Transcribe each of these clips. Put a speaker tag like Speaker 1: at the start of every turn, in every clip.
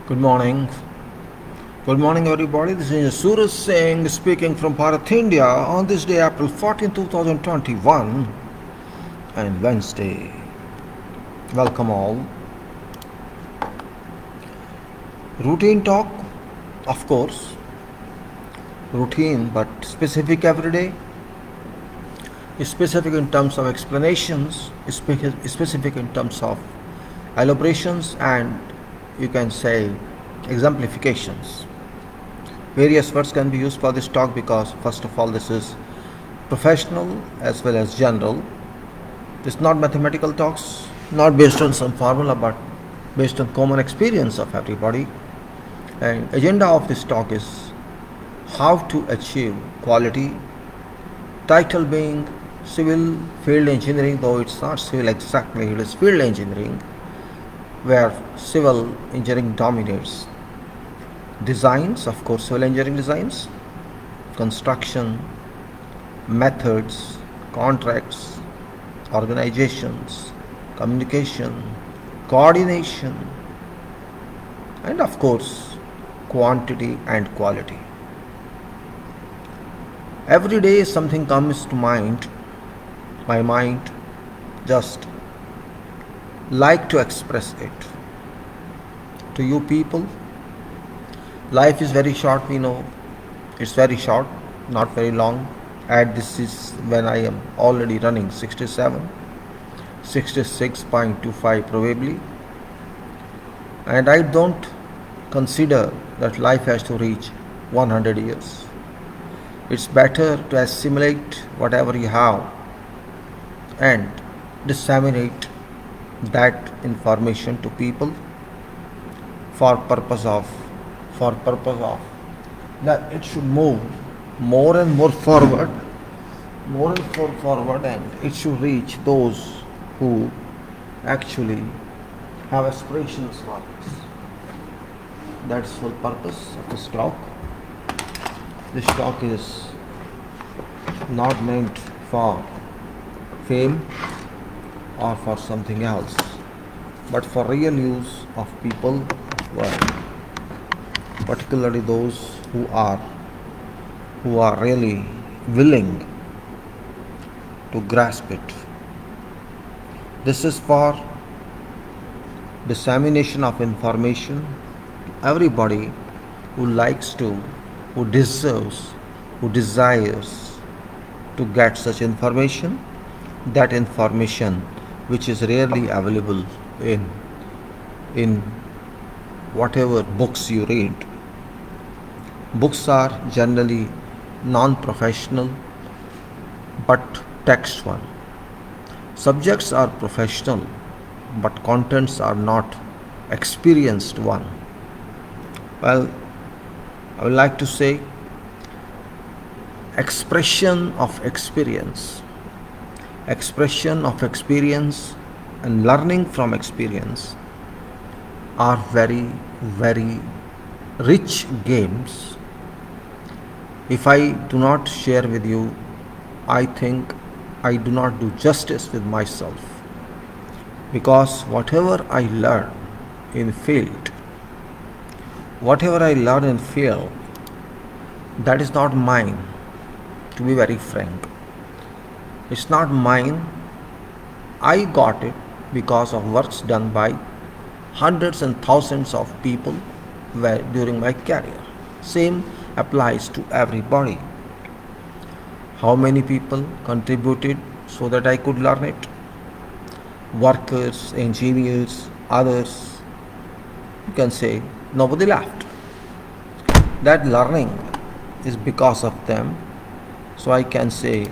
Speaker 1: Good morning. Good morning, everybody. This is Suraj Singh speaking from Bharat, India on this day, April 14, 2021, and Wednesday. Welcome all. Routine talk, of course, routine but specific every day. Specific in terms of explanations, specific in terms of elaborations, and you can say exemplifications. Various words can be used for this talk because, first of all, this is professional as well as general. It's not mathematical talks, not based on some formula, but based on common experience of everybody. And agenda of this talk is how to achieve quality. Title being civil field engineering, though it's not civil exactly, it is field engineering, where civil engineering dominates. Designs, of course, civil engineering designs, construction, methods, contracts, organizations, communication, coordination, and of course, quantity and quality. Every day something comes to mind, my mind just like to express it to you people. Life is very short, we know. It's very short, not very long. And this is when I am already running 67, 66.25 probably. And I don't consider that life has to reach 100 years. It's better to assimilate whatever you have and disseminate that information to people for purpose of that it should move more and more forward, and it should reach those who actually have aspirations for this. That's the whole purpose of this talk. This talk is not meant for fame or for something else, but for real use of people of world, particularly those who are really willing to grasp it. This is for dissemination of information to everybody who likes to, who deserves, who desires to get such information, that information which is rarely available in whatever books you read. Books are generally non-professional but text one. Subjects are professional but contents are not experienced one. Well, I would like to say expression of experience and learning from experience are very, very rich games. If I do not share with you, I think I do not do justice with myself, because whatever I learn in field, that is not mine, to be very frank. It's not mine. I got it because of works done by hundreds and thousands of people during my career. Same applies to everybody. How many people contributed so that I could learn it? Workers, engineers, others. You can say nobody left. That learning is because of them. So I can say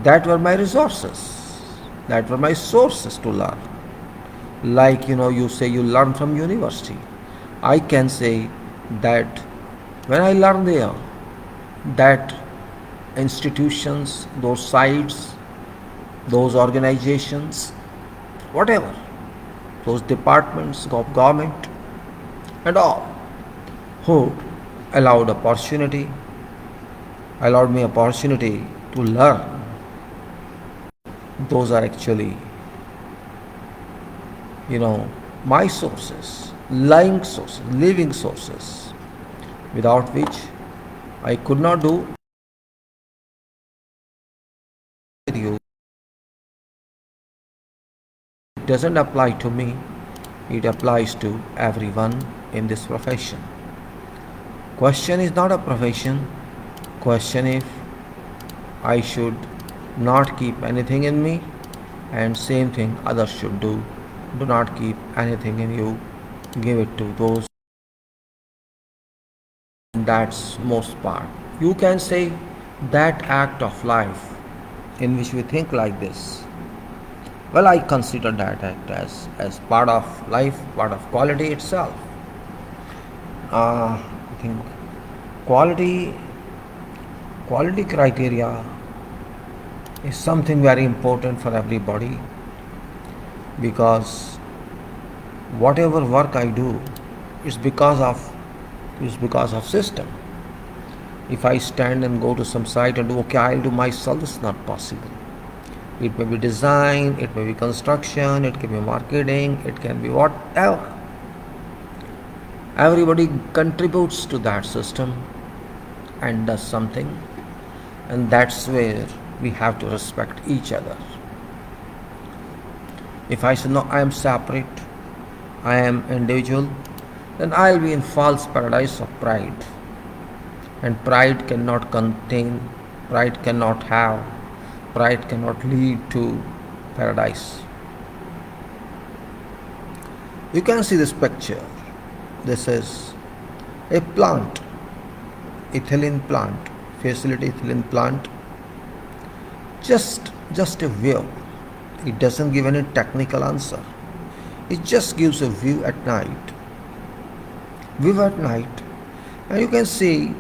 Speaker 1: that were my resources, that were my sources to learn. Like you say you learn from university. I can say that when I learned there, that institutions, those sites, those organizations, whatever, those departments of government and all, who allowed me opportunity to learn, those are actually my sources, living sources, without which I could not do you. It doesn't apply to me, it applies to everyone in this profession. Question is not a profession. Question if I should not keep anything in me, and same thing others should do. Do not keep anything in you. Give it to those. That's most part. You can say that act of life in which we think like this. Well, I consider that act as part of life, part of quality itself. I think quality quality criteria is something very important for everybody, because whatever work I do is because of system. If I stand and go to some site and do, okay, I'll do myself, it's not possible. It may be design, it may be construction, it can be marketing, it can be whatever. Everybody contributes to that system and does something, and that's where we have to respect each other. If I say, no, I am separate, I am individual, then I'll be in false paradise of pride. And pride cannot contain, pride cannot have, pride cannot lead to paradise. You can see this picture. This is a plant, ethylene plant, facility ethylene plant. Just a view. It doesn't give any technical answer. It just gives a view at night. View at night, and you can see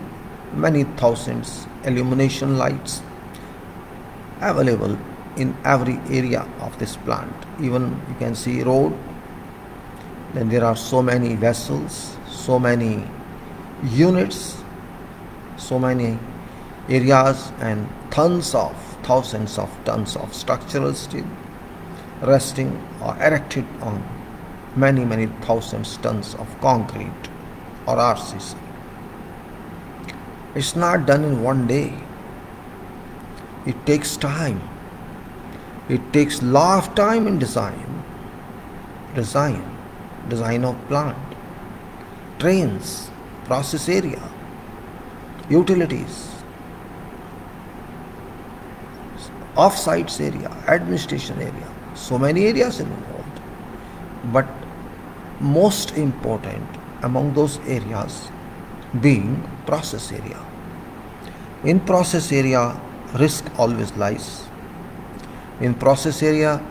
Speaker 1: many thousands illumination lights available in every area of this plant. Even you can see road. Then there are so many vessels, so many units, so many areas, and thousands of tons of structural steel resting or erected on many thousands tons of concrete or RCC. It's not done in one day. It takes time. It takes lot of time in design of plant, trains, process area, utilities, off-sites area, administration area, so many areas involved. But most important among those areas being process area. In process area, risk always lies. In process area,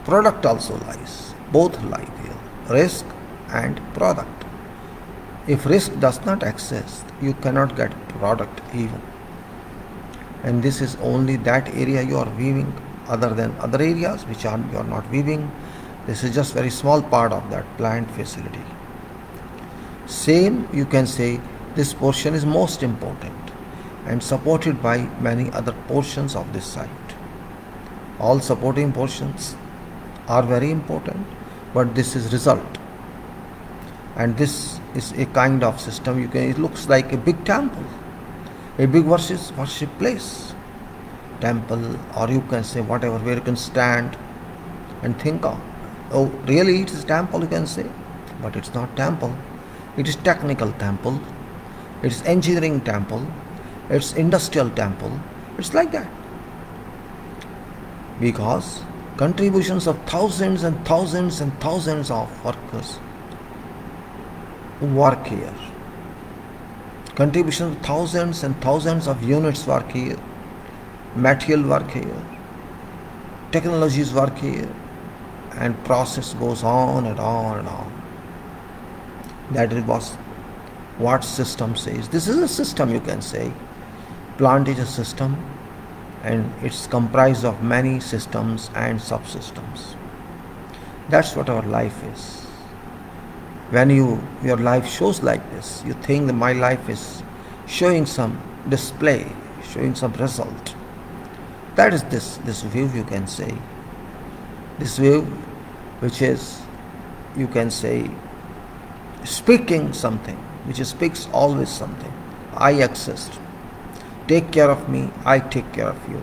Speaker 1: product also lies. Both lie there, risk and product. If risk does not exist, you cannot get product even. And this is only that area you are weaving, other than other areas which you are not weaving. This is just very small part of that plant facility. Same, you can say this portion is most important and supported by many other portions of this site. All supporting portions are very important, but this is result. And this is a kind of system, it looks like a big temple, a big worship place, temple, or you can say whatever, where you can stand and think of, oh really it is temple, you can say, but it's not temple. It is technical temple, it's engineering temple, it's industrial temple. It's like that, because contributions of thousands and thousands and thousands of workers work here. Contributions of thousands and thousands of units work here, material work here, technologies work here, and process goes on and on and on. That is what system says. This is a system, you can say. Plant is a system, and it's comprised of many systems and subsystems. That's what our life is. When your life shows like this, you think that my life is showing some display, showing some result. That is this view, you can say. This view, which is, you can say, speaking something, which speaks always something. I exist. Take care of me, I take care of you.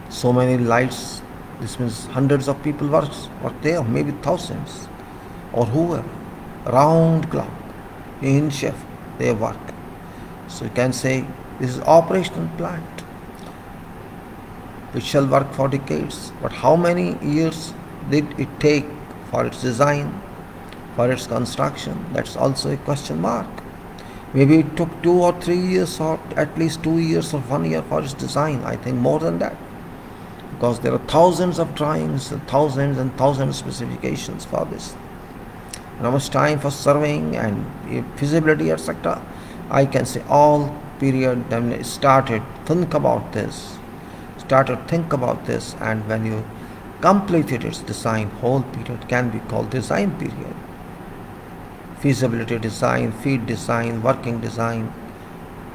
Speaker 1: So many lights, this means hundreds of people work there, maybe thousands, or whoever, round clock, in shift, they work. So you can say this is operational plant. It shall work for decades, but how many years did it take for its design, for its construction? That's also a question mark. Maybe it took 2 or 3 years, or at least 2 years or 1 year for its design. I think more than that, because there are thousands of drawings, thousands and thousands of specifications for this. And how much time for surveying and feasibility, etc. I can say all period when it started think about this, and when you completed its design, whole period can be called design period. Feasibility design, feed design, working design,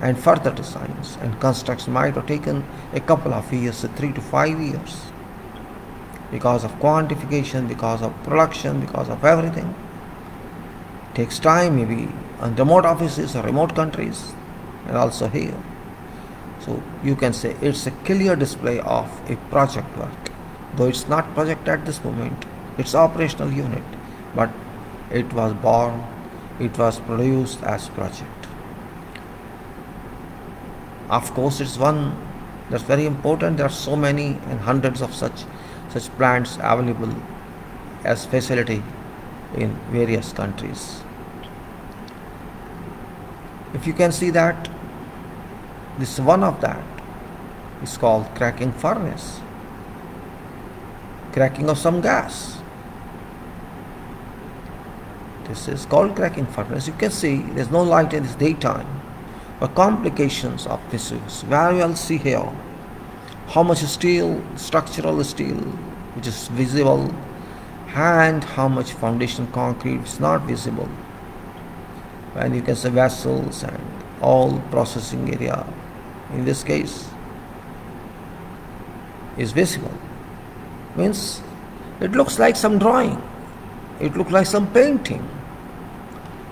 Speaker 1: and further designs and construction might have taken a couple of years, 3 to 5 years, because of quantification, because of production, because of everything. It takes time, maybe on remote offices or remote countries, and also here. So you can say it's a clear display of a project work, though it's not project at this moment, it's operational unit, but it was born, it was produced as project. Of course, it's one that's very important. There are so many and hundreds of such plants available as facility in various countries. If you can see that, this one of that is called cracking furnace, cracking of some gas. This is called cracking furnace. You can see there's no light in this daytime, but complications of this is very well see here. How much steel, structural steel, which is visible, and how much foundation concrete is not visible. And you can see vessels and all processing area, in this case, is visible. Means it looks like some drawing, it looks like some painting.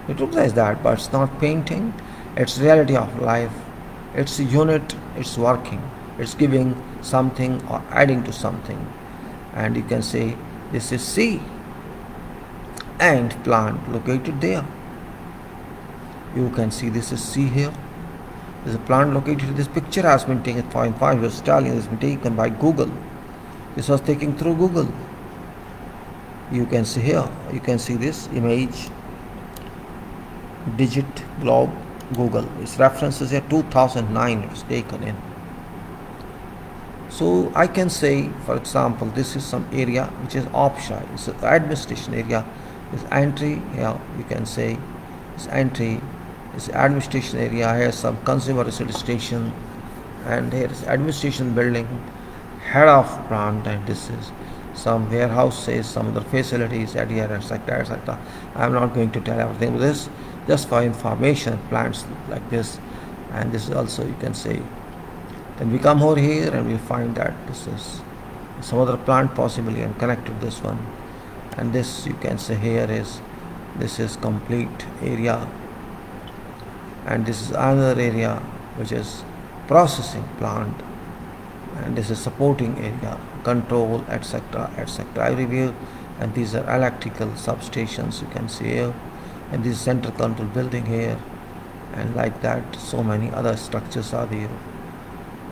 Speaker 1: It looks like that, but it's not painting. It's reality of life. It's a unit, it's working, it's giving something or adding to something. And you can say this is C and plant located there. You can see this is C here. There's a plant located. This picture has been taken 5 years Stalin has been taken by Google. This was taken through Google. You can see here, you can see this image, digit globe Google. Its references here 2009 it was taken in. So I can say, for example, this is some area which is offshore. It's an administration area. This entry here, you can say this entry is administration area. Here is some consumer research station, and here is administration building, head of plant, and this is some warehouses, some other facilities at here, etc., etc. I am not going to tell everything with this, just for information. Plants like this, and this is also, you can say. Then we come over here and we find that this is some other plant possibly and connected this one. And this, you can say, here is, this is complete area, and this is another area which is processing plant, and this is supporting area, control, etc., etc. everywhere. And these are electrical substations, you can see here, and this central control building here, and like that so many other structures are there.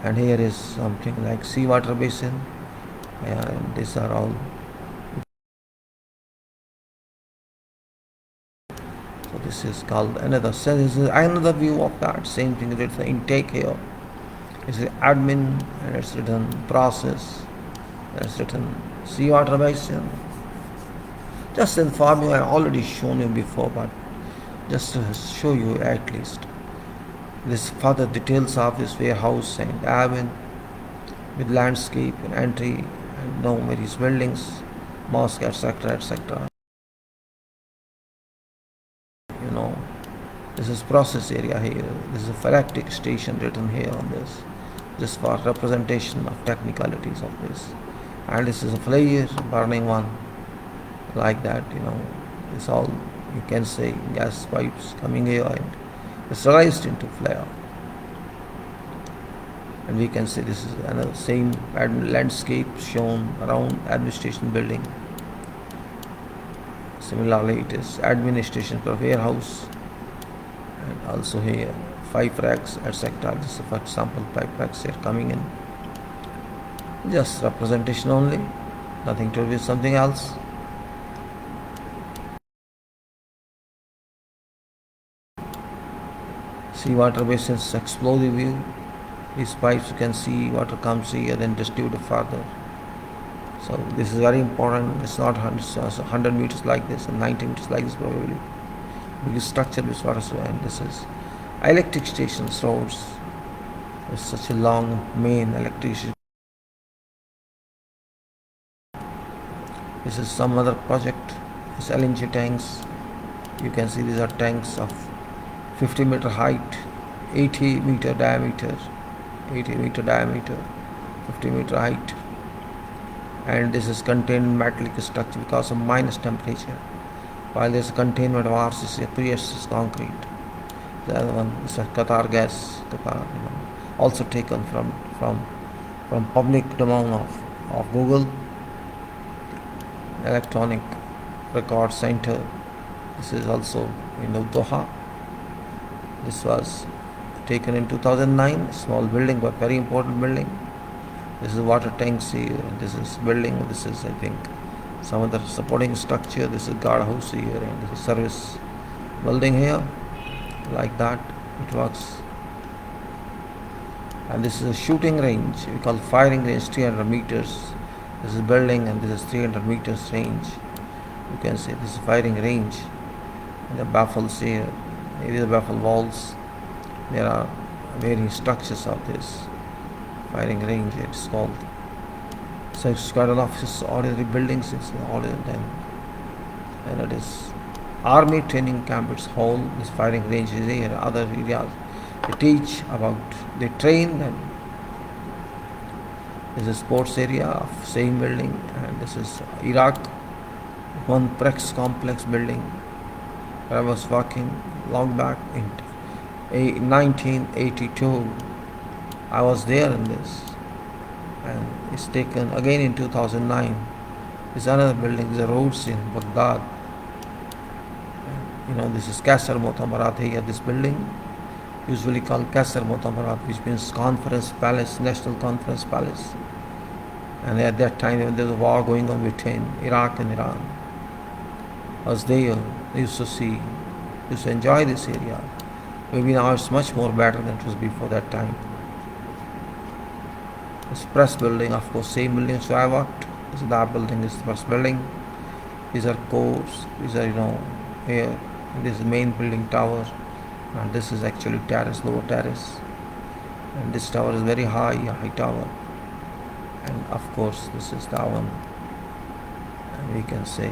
Speaker 1: And here is something like seawater basin, and these are all. So this is called another. So this is another view of that same thing. There's the intake here. It's admin, and it's written process. It's written seawater basin. Just inform you, I already shown you before, but just to show you at least. This further details of this warehouse and admin with landscape and entry and no various buildings, mosque, etc., etc. You know, this is process area here. This is a phylactic station written here on this, just for representation of technicalities of this. And this is a flare burning one, like that. You know, it's all you can say gas pipes coming here and pressurized into flare. And we can say this is another same landscape shown around administration building. Similarly, it is administration for warehouse, and also here 5 racks, etc. This is for example 5 racks here coming in. Just representation only, nothing to do with something else. See water basins, explosive view. These pipes, you can see water comes here then distributed further. So this is very important. It's not 100 meters like this and 90 meters like this probably. Because structure is water, and this is electric stations, roads. It's such a long main electricity. This is some other project. It's LNG tanks. You can see these are tanks of 50 meter height, 80 meter diameter, 50 meter height. And this is contained metallic structure because of minus temperature. While there is containment of RCC, pre-stressed concrete. The other one is a Qatar gas, also taken from public domain of Google. Electronic Record Center. This is also in Doha. This was taken in 2009. Small building but very important building. This is water tanks here. This is building. This is, I think, some other supporting structure. This is guard house here, and this is service building here. Like that, it works. And this is a shooting range. We call firing range 300 meters. This is building, and this is 300 meters range. You can see this is firing range. And the baffles here. These are baffle walls. There are varying structures of this firing range, it's called. So it's quite a lot of ordinary buildings, it's ordinary, and it is army training camp, its whole, this firing range is here, other areas. They teach about, they train them. This is sports area of same building, and this is Iraq, one Prex complex building where I was working long back in 1982. I was there in this, and it's taken again in 2009. There's another building, the roads in Baghdad. This is Qasr Mutamarat here, this building, usually called Qasr Mutamarat, which means Conference Palace, National Conference Palace. And at that time, there was a war going on between Iraq and Iran. I was there, I used to enjoy this area. Maybe now it's much more better than it was before that time. This press building, of course, same building so I worked. That building is the first building. These are cores. These are, here. This is the main building tower. And this is actually terrace, lower terrace. And this tower is very high tower. And of course, this is that one. And we can say.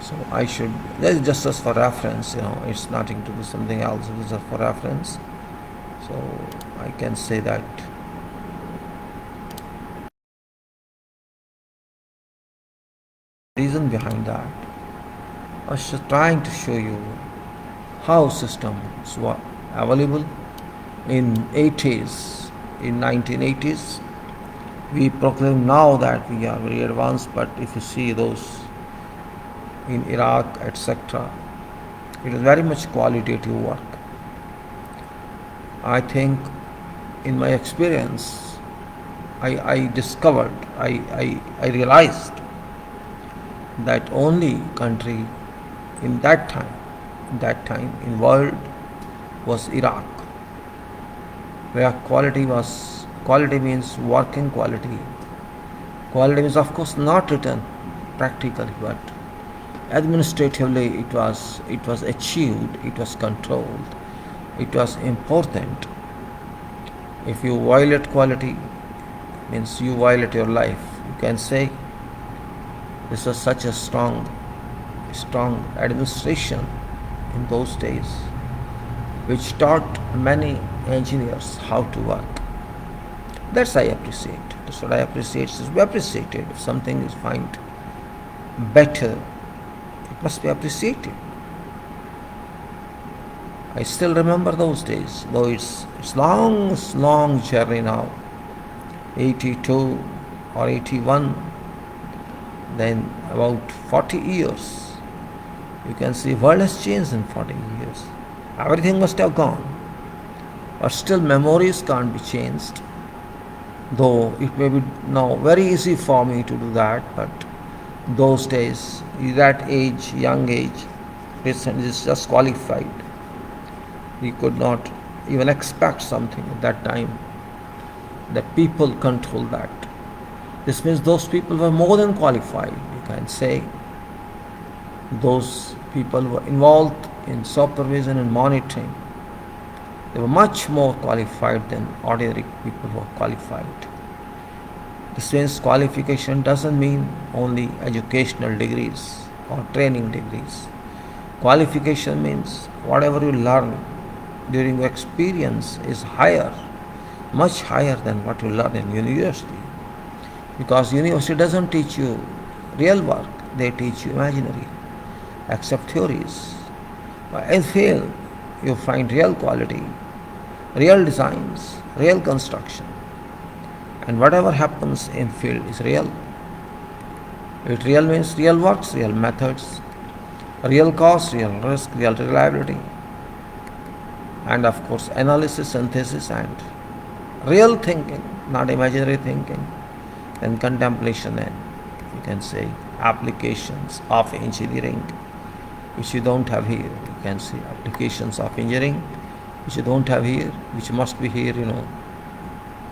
Speaker 1: So this is just as for reference, it's nothing to do something else. It is just for reference. So I can say that reason behind that, I was just trying to show you how systems were available in 80s, in 1980s. We proclaim now that we are very advanced, but if you see those in Iraq, etc., it is very much qualitative work. I think in my experience, I discovered, I realized that only country in that time in world was Iraq, where quality means working quality. Quality means, of course, not written practically, but administratively it was achieved, it was controlled, it was important. If you violate quality, means you violate your life. You can say this was such a strong administration in those days, which taught many engineers how to work. That's I appreciate. That's what I appreciate. It's appreciated if something is found better must be appreciated. I still remember those days, though it's long journey now, 82 or 81, then about 40 years. You can see world has changed in 40 years. Everything must have gone, but still memories can't be changed. Though it may be now very easy for me to do that, but those days, that age, young age, recent is just qualified. We could not even expect something at that time. The people control that. This means those people were more than qualified, you can say. Those people were involved in supervision and monitoring. They were much more qualified than ordinary people who are qualified. This means qualification doesn't mean only educational degrees or training degrees. Qualification means whatever you learn during your experience is higher, much higher than what you learn in university. Because university doesn't teach you real work, they teach you imaginary, except theories. But in field, you find real quality, real designs, real construction. And whatever happens in field is real. It real means real works, real methods, real cost, real risk, real reliability. And of course, analysis, synthesis, and real thinking, not imaginary thinking, and contemplation, and you can say applications of engineering, which you don't have here. You can say applications of engineering, which you don't have here, which must be here,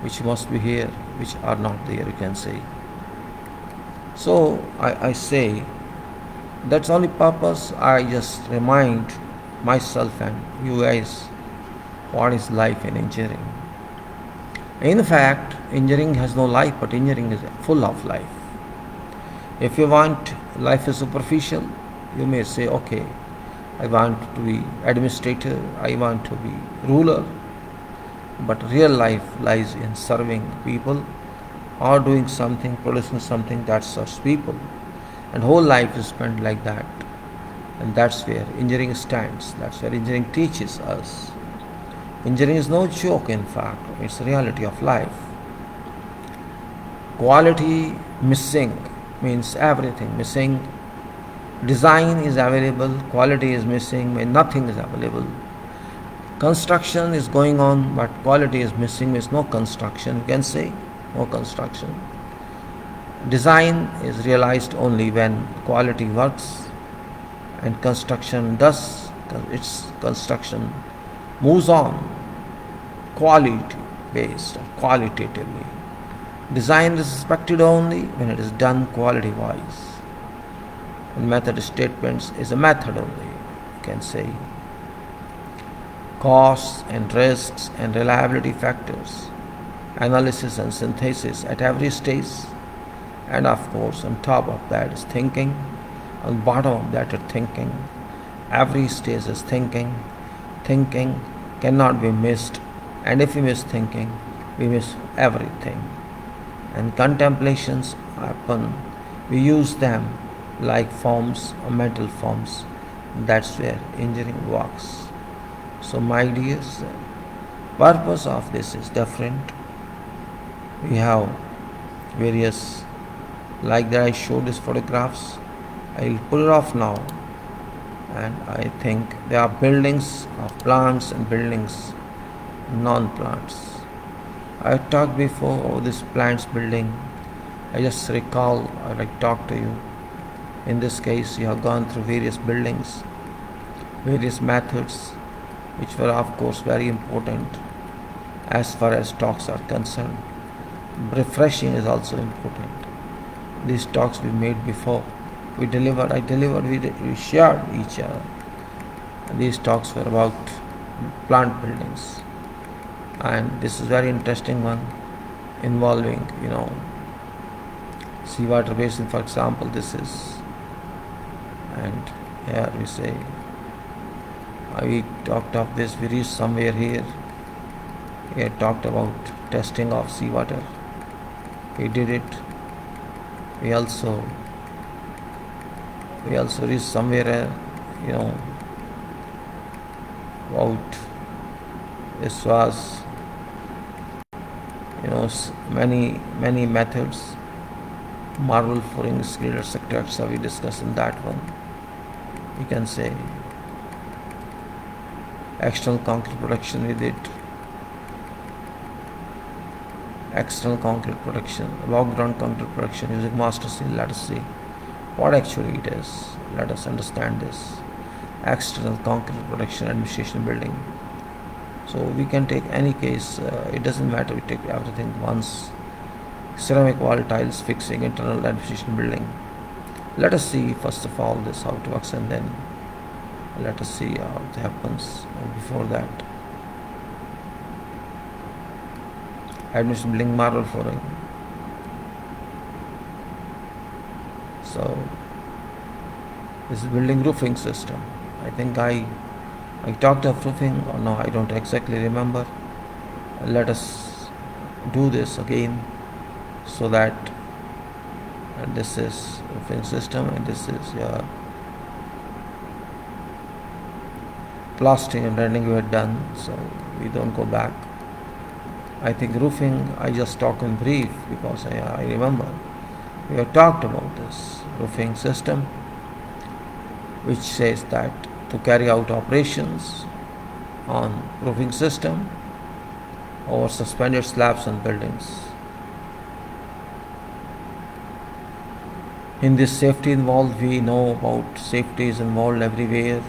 Speaker 1: which must be here, which are not there, you can say. So I say that's only purpose. I just remind myself and you guys what is life in engineering. In fact, engineering has no life, but engineering is full of life. If you want life is superficial, you may say, okay, I want to be administrator, I want to be ruler. But real life lies in serving people or doing something, producing something that serves people. And whole life is spent like that. And that's where engineering stands. That's where engineering teaches us. Engineering is no joke, in fact. It's the reality of life. Quality missing means everything missing. Design is available, quality is missing, means nothing is available. Construction is going on, but quality is missing, means no construction. You can say no construction. Design is realized only when quality works, and construction does. Its construction moves on quality based, qualitatively. Design is respected only when it is done quality wise. And method statements is a method only, you can say. Costs and risks and reliability factors, analysis and synthesis at every stage, and of course on top of that is thinking, on bottom of that is thinking. Every stage is thinking. Thinking cannot be missed, and if we miss thinking, we miss everything. And contemplations happen, we use them like forms or mental forms. That's where engineering works. So my dears, purpose of this is different. We have various, like that I showed these photographs. I'll pull it off now, and I think there are buildings of plants and buildings non-plants. I talked before of this plants building. I just recall, I talked to you. In this case, you have gone through various buildings, various methods, which were of course very important as far as talks are concerned. Refreshing is also important. These talks we made before. I delivered, we shared each other. And these talks were about plant buildings. And this is very interesting one involving, seawater basin, for example, this is. And here we say, we talked of this, we reached somewhere here. We talked about testing of seawater. We did it. We also We also reached somewhere, about this was, many methods. Marble flooring skilled sectors we discussed in that one. You can say external concrete production with it. External concrete production, above ground concrete production using master seal. Let us see what actually it is. Let us understand this. External concrete production administration building. So we can take any case, it doesn't matter, we take everything once. Ceramic wall tiles fixing, internal administration building. Let us see first of all this how it works, and then let us see how it happens. Before that, administration building, marble flooring. So this is building roofing system. I think I talked of roofing, or no, I don't exactly remember. Let us do this again, so that, and this is roofing system, and this is your plastering and rendering we had done, so we don't go back. I think roofing I just talk in brief because I remember we have talked about this roofing system, which says that to carry out operations on roofing system over suspended slabs on buildings. In this safety involved, we know about safety is involved everywhere,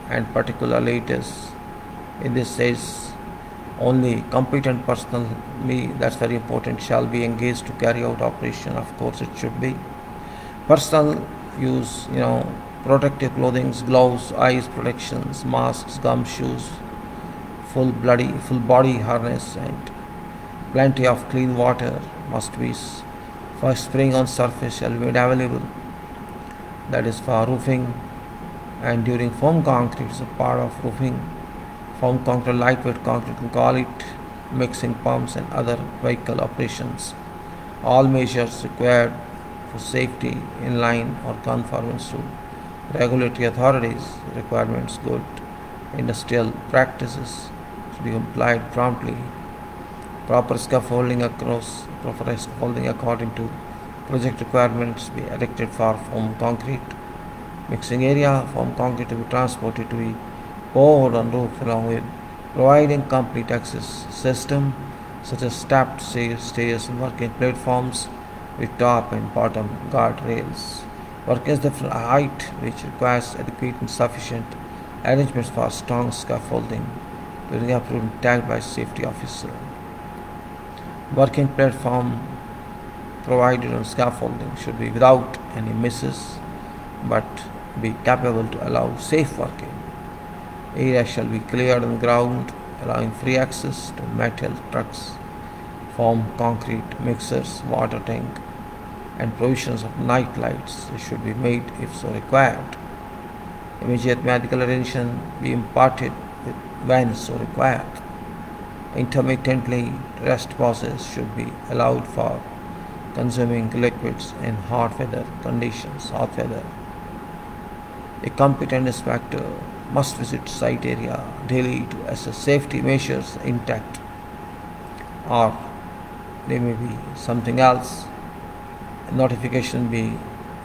Speaker 1: and particularly it is in this says only competent personnel, that's very important, shall be engaged to carry out operation. Of course it should be. Personal use, protective clothing, gloves, eyes protections, masks, gumshoes, full body harness, and plenty of clean water must be for spraying on surface shall be made available. That is for roofing. And during foam concrete is a part of roofing. Foam concrete, lightweight concrete, we call it, mixing pumps and other vehicle operations. All measures required for safety in line or conformance to regulatory authorities' requirements, good industrial practices to be applied promptly. Proper scaffolding according to project requirements be erected for foam concrete. Mixing area, foam concrete to be transported to be poured on roof, along with providing complete access system such as stepped stairs and working platforms with top and bottom guard rails. Working at different height which requires adequate and sufficient arrangements for strong scaffolding during approved and tagged by safety officer. Working platform provided on scaffolding should be without any misses, but be capable to allow safe working. Area shall be cleared on ground, allowing free access to metal trucks, foam concrete mixers, water tank, and provisions of night lights should be made if so required. Immediate medical attention be imparted when so required. Intermittently, rest pauses should be allowed for consuming liquids in hot weather conditions. A competent inspector must visit site area daily to assess safety measures intact, or there may be something else. A notification be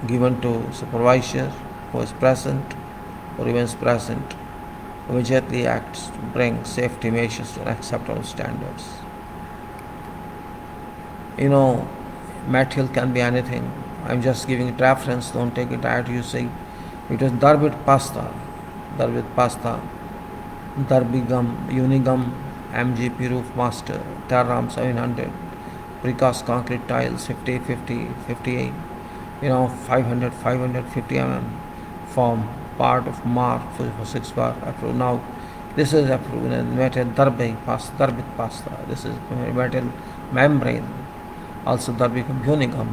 Speaker 1: given to supervisor who is present or remains present, immediately acts to bring safety measures to acceptable standards. Material can be anything. I'm just giving it reference, don't take it out. You say it was Darbit pasta, Darbigum, Unigum, MGP Roof Master, Terram 700, precast concrete tiles 50, 50, 58, 500, 550 mm, form part of mark for 6 bar approved. Now this is approved in metal Darbit pasta. This is metal membrane. Also Darbigum Unigum,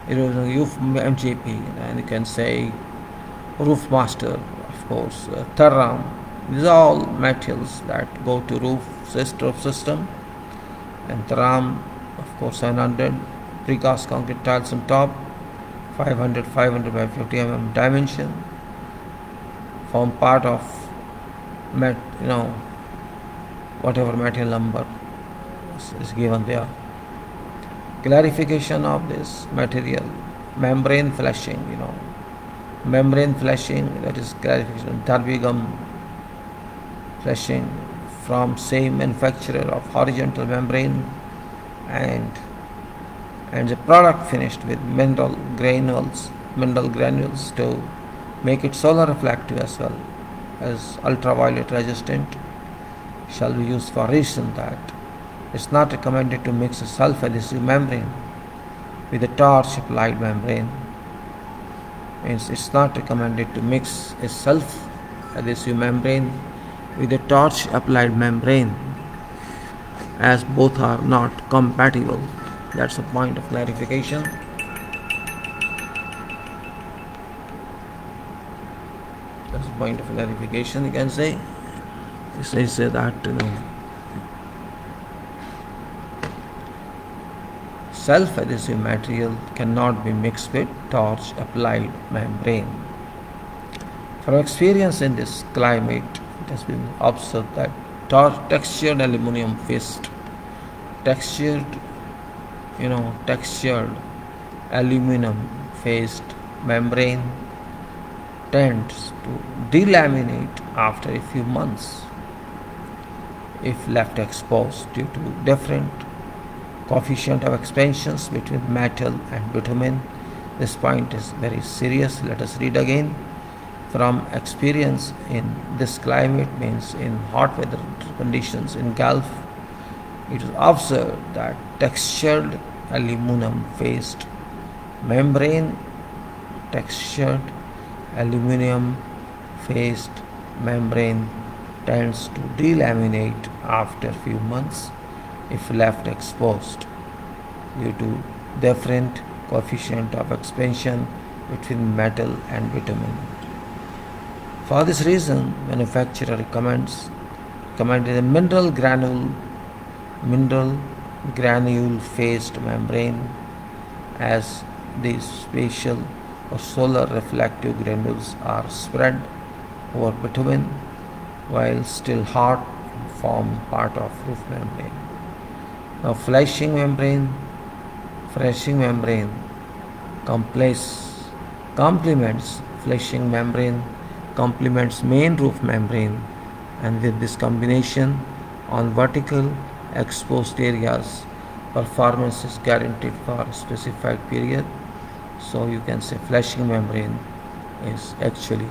Speaker 1: MGP, and you can say Roof Master, of course, Terram. These are all materials that go to roof system, and Terram, of course, 700, precast concrete tiles on top, 500 by 50 dimension form part of whatever material number is given there. Clarification of this material, membrane flashing, membrane flashing, that is clarification, Darbigam flashing from same manufacturer of horizontal membrane, and the product finished with mineral granules to make it solar reflective as well as ultraviolet resistant shall be used for reason that it's not recommended to mix a self-adhesive membrane with a torch applied membrane. Means it's not recommended to mix a self-adhesive membrane with a torch applied membrane, as both are not compatible. That's a point of clarification. That's a point of clarification, you can say. It says that self-adhesive material cannot be mixed with torch applied membrane. From experience in this climate, it has been observed that textured aluminum textured aluminum faced membrane tends to delaminate after a few months if left exposed due to different coefficient of expansions between metal and bitumen. This point is very serious. Let us read again. From experience in this climate, means in hot weather conditions in Gulf, it is observed that textured aluminum faced membrane tends to delaminate after few months if left exposed due to different coefficient of expansion between metal and bitumen. For this reason, manufacturer recommended a mineral granule faced membrane, as these spatial or solar reflective granules are spread over bitumen while still hot and form part of roof membrane. Now flashing membrane complements main roof membrane, and with this combination on vertical exposed areas, performance is guaranteed for a specified period. So you can say flashing membrane is actually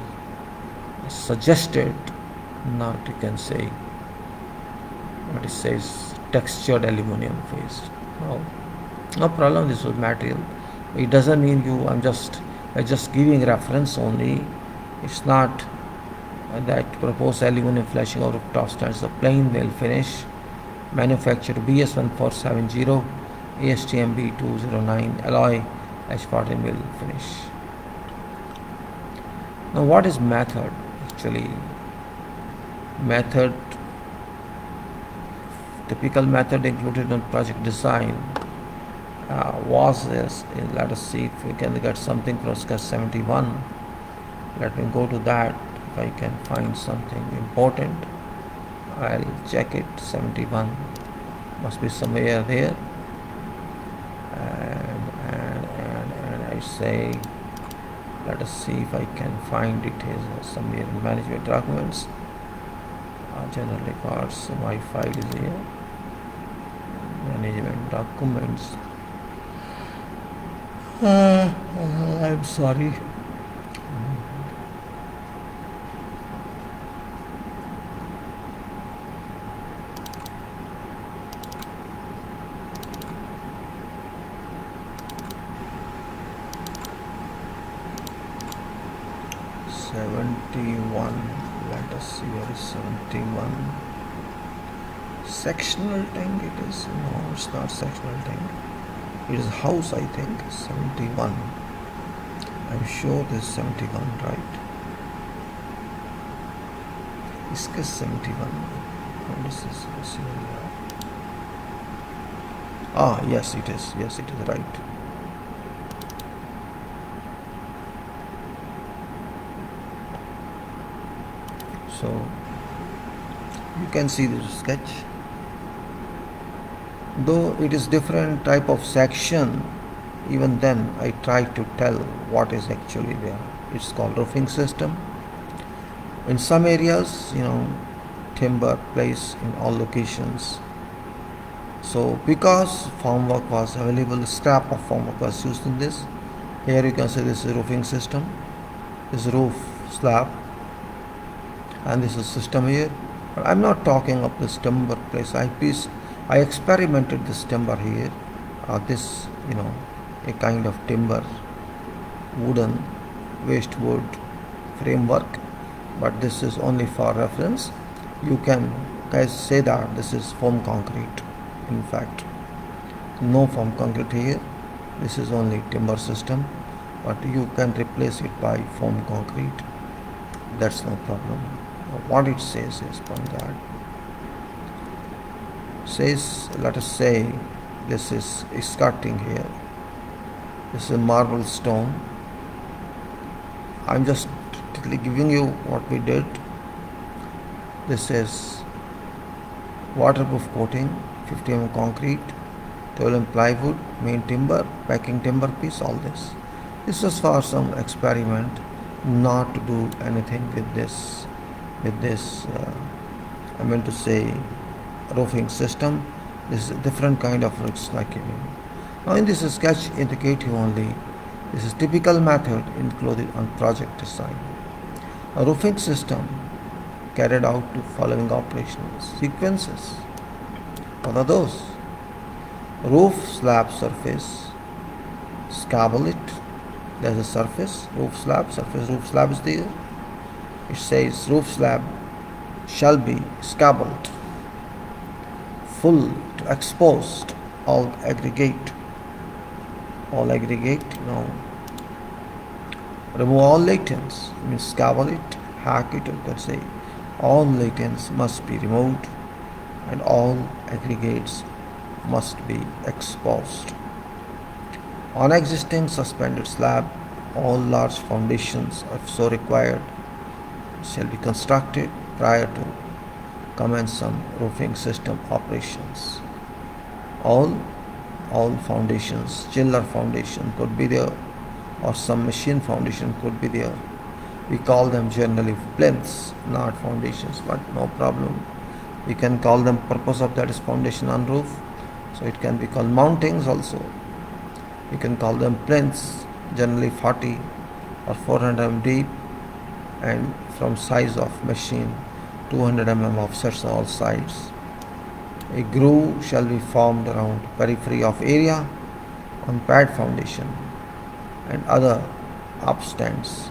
Speaker 1: suggested, not you can say what it says textured aluminum faced. No problem, this was material. It doesn't mean I'm just giving reference only. It's not that proposed aluminum flashing over top stands a plain nail finish, manufactured BS1470 ASTM B209 alloy H40 mill finish. Now what is method? Actually, typical method included in project design was this. Let us see if we can get something from sketch 71. Let me go to that. If I can find something important, I'll check it. 71 must be somewhere there. And I say, let us see if I can find it somewhere in management documents. General records, my file is here. Management documents. I'm sorry. Let us see, where is 71? Sectional tank it is. No, it's not sectional tank. It is house, I think. 71. I'm sure this is 71, right? Sketch 71. What is this? Yes, it is. Yes, it is right. So you can see this sketch. Though it is different type of section, even then I try to tell what is actually there. It's called roofing system. In some areas, timber placed in all locations. So because formwork was available, scrap of formwork was used in this. Here you can see this is roofing system, this roof slab, and this is system here. But I'm not talking of this timber place. I experimented this timber here, this a kind of timber, wooden, waste wood framework. But this is only for reference. You can guys say that this is foam concrete. In fact, no foam concrete here. This is only timber system, but you can replace it by foam concrete. That's no problem. What it says is from that. Says, let us say this is skirting here. This is marble stone. I'm just giving you what we did. This is waterproof coating, 50 mm concrete, 12 mm plywood, main timber, packing timber piece, all this. This was for some experiment, not to do anything with this I meant to say roofing system. This is a different kind of roots like now in this sketch indicate you only this is typical method included on project design. A roofing system carried out to following operational sequences. What are those? Roof slab surface, scabble it. There's a surface, roof slab is there. It says roof slab shall be scabbled, full to exposed, all aggregate, remove all latents, means scabble it, hack it, you can say all latents must be removed and all aggregates must be exposed. On existing suspended slab, all large foundations, if so required, shall be constructed prior to commence some roofing system operations. All foundations, chiller foundation could be there, or some machine foundation could be there. We call them generally plinths, not foundations, but no problem. We can call them, purpose of that is foundation on roof, so it can be called mountings also. You can call them plinths, generally 40 or 400 mm deep, and from size of machine 200 mm offsets on all sides. A groove shall be formed around periphery of area on pad foundation and other upstands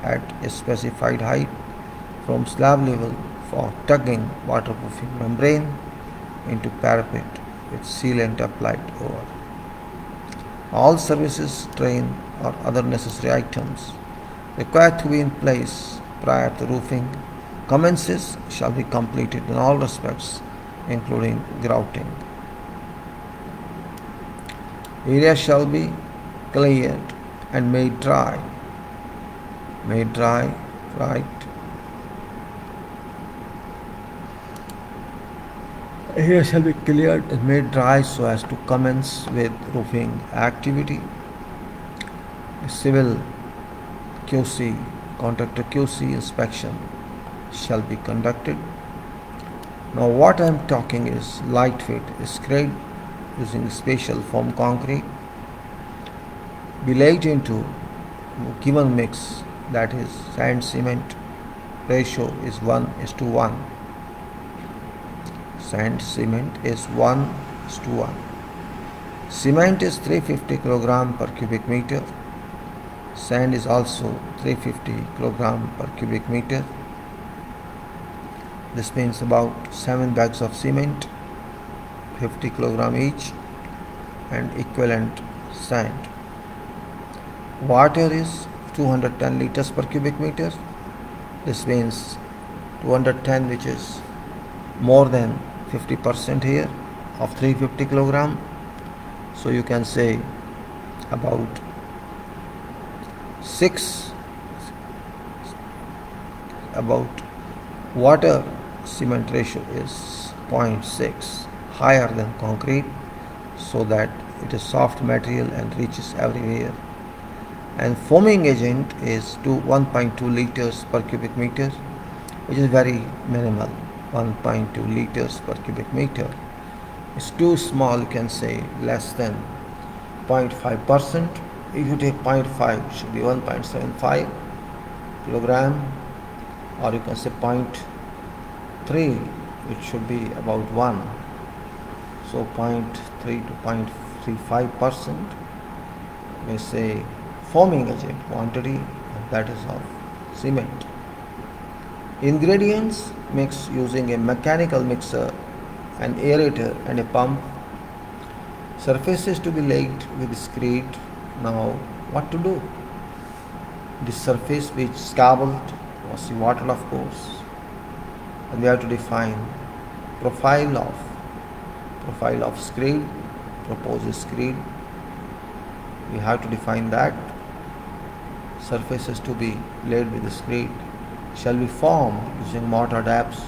Speaker 1: at a specified height from slab level for tugging waterproofing membrane into parapet with sealant applied over. All services, train or other necessary items required to be in place prior to roofing commences shall be completed in all respects, including grouting. Area shall be cleared and made dry. Right. Area shall be cleared and made dry so as to commence with roofing activity. Civil QC, contractor QC inspection shall be conducted. Now what I am talking is lightweight screed using special foam concrete, be laid into given mix, that is sand cement ratio is 1:1. Sand cement is 1:1. Cement is 350 kg per cubic meter. Sand is also 350 kg per cubic meter. This means about 7 bags of cement, 50 kg each, and equivalent sand. Water is 210 liters per cubic meter. This means 210, which is more than 50% here of 350 kg. So you can say about 6 Water cement ratio is 0.6, higher than concrete, so that it is soft material and reaches everywhere. And foaming agent is 1.2 liters per cubic meter, which is very minimal. 1.2 liters per cubic meter. It's too small, you can say less than 0.5%. If you take 0.5, it should be 1.75 kilogram, or you can say 0.3, it should be about 1. So 0.3 to 0.35%, we say foaming agent quantity, and that is of cement. Ingredients: mix using a mechanical mixer, an aerator and a pump. Surfaces to be laid with screed. Now what to do? The surface which scabbled was the water, of course, and we have to define profile of screed, proposed screed. We have to define that. Surfaces to be laid with screed shall be formed using mortar dabs.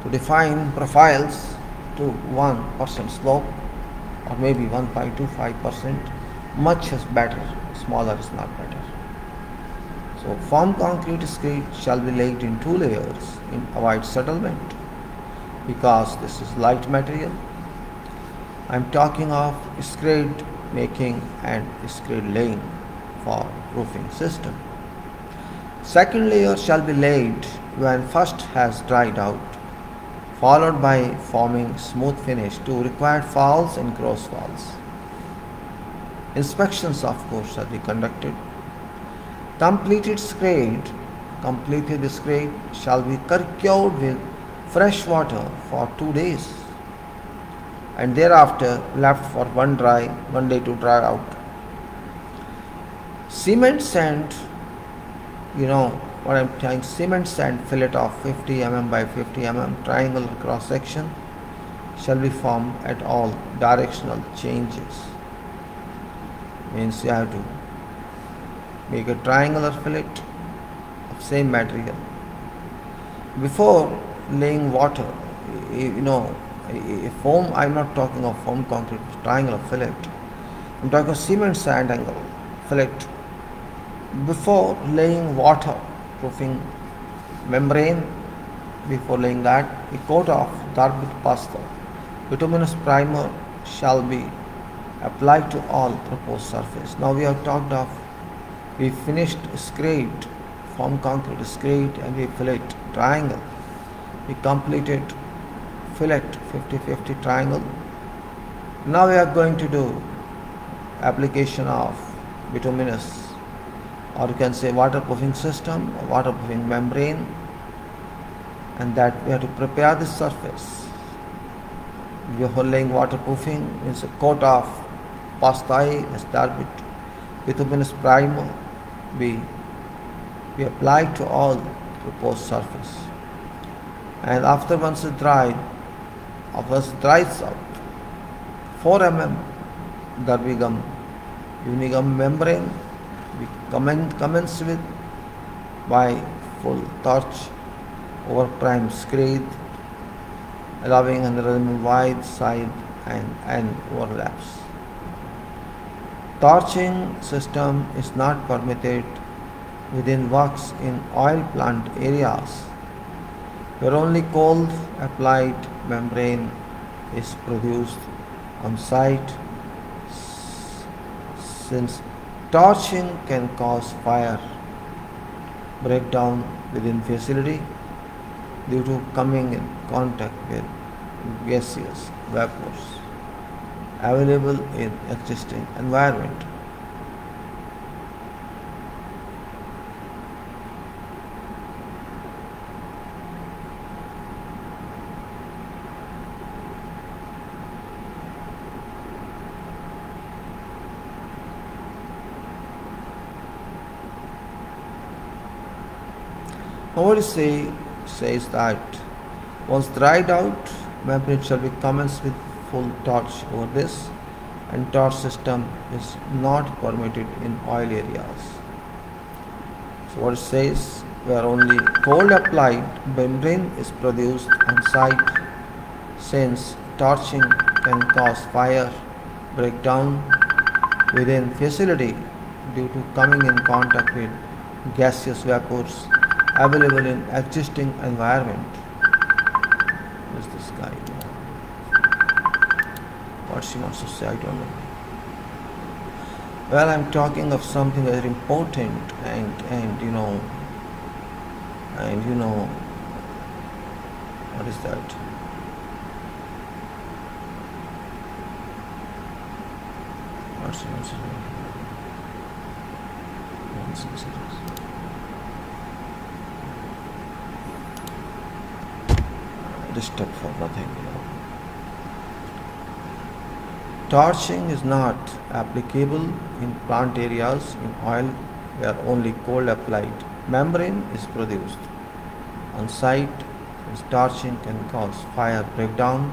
Speaker 1: To define profiles to 1% slope, or maybe 1.25%, much is better, smaller is not better. So formed concrete screed shall be laid in 2 layers in avoid settlement, because this is light material. I am talking of screed making and screed laying for roofing system. Second layer shall be laid when first has dried out, followed by forming smooth finish to required falls and cross falls. Inspections, of course, shall be conducted. Completed screed shall be cured with fresh water for 2 days, and thereafter left for one day to dry out. Cement sand, you know what I'm saying, cement sand fillet of 50 mm by 50 mm triangular cross section shall be formed at all directional changes. Means you have to make a triangular fillet of same material. Before laying water, a foam, I'm not talking of foam concrete, triangular fillet. I'm talking of cement sand angle fillet. Before laying waterproofing membrane, before laying that, a coat of dark pasta bituminous primer shall be applied to all proposed surface. Now we finished screed, formed concrete screed, and we fillet triangle. We completed fillet 50-50 triangle. Now we are going to do application of bituminous, or you can say waterproofing system or waterproofing membrane, and that we have to prepare the surface. Before laying waterproofing means a coat of pasta dark bituminous primer be applied to all proposed surface, and after once it dries out 4 mm Darbigum unigum membrane we commence with by full torch over prime screed, allowing another wide side and overlaps. Torching system is not permitted within works in oil plant areas where only cold applied membrane is produced on site, since torching can cause fire breakdown within facility due to coming in contact with gaseous vapors available in existing environment. Hourts says that once dried out, membrane shall be commenced with full torch over this, and torch system is not permitted in oil areas. So what it says, where only cold applied membrane is produced on site, since torching can cause fire breakdown within facility due to coming in contact with gaseous vapors available in existing environment. Who is this guy? What she wants to say, I don't know. Well, I'm talking of something very important, and what is that? What's the answer? Disturb for nothing. Torching is not applicable in plant areas in oil where only cold applied membrane is produced. On site, since torching can cause fire breakdown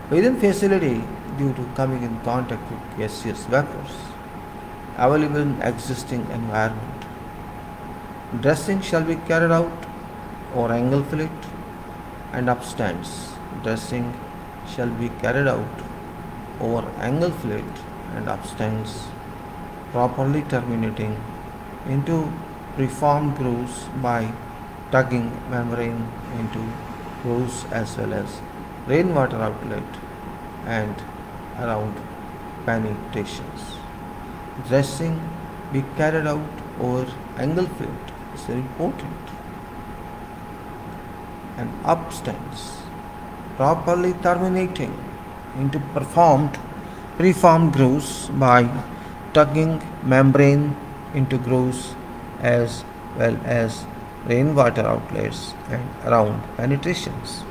Speaker 1: within facility due to coming in contact with gaseous vapors available in existing environment. Dressing shall be carried out over angle fillet and upstands. Dressing shall be carried out over angle fillet and upstands, properly terminating into preformed grooves by tugging membrane into grooves as well as rainwater outlet and around penetrations. Dressing be carried out over angle fillet is very important, and upstands, properly terminating into preformed grooves by tugging membrane into grooves as well as rainwater outlets and around penetrations.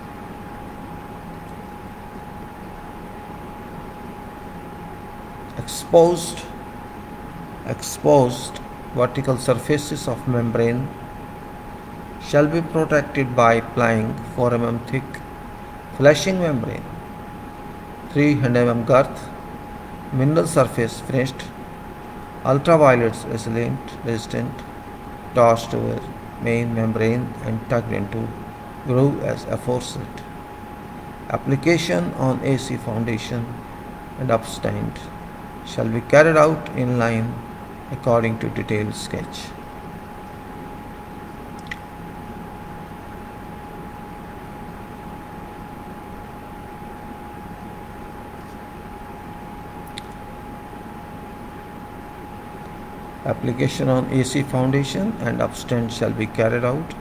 Speaker 1: Exposed vertical surfaces of membrane shall be protected by applying 4 mm thick flashing membrane, 300 mm girth, mineral surface finished, ultraviolet resistant, tossed over main membrane and tugged into groove as aforesaid. Application on AC foundation and upstand shall be carried out in line according to detailed sketch. Application on AC foundation and upstand shall be carried out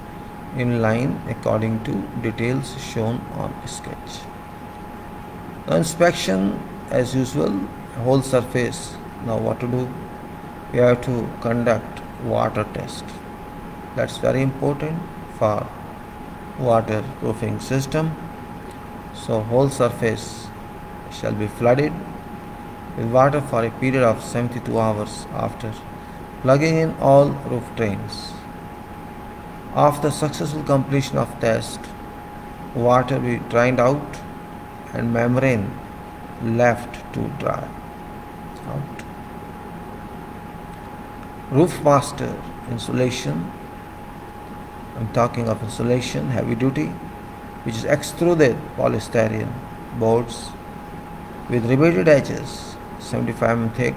Speaker 1: in line according to details shown on sketch. Now inspection as usual, whole surface. Now what to do? We have to conduct water test. That's very important for waterproofing system. So whole surface shall be flooded with water for a period of 72 hours after plugging in all roof drains. After successful completion of test, water will be drained out and membrane left to dry out. Roof master insulation. I'm talking of insulation, heavy duty, which is extruded polystyrene boards with riveted edges, 75 mm thick,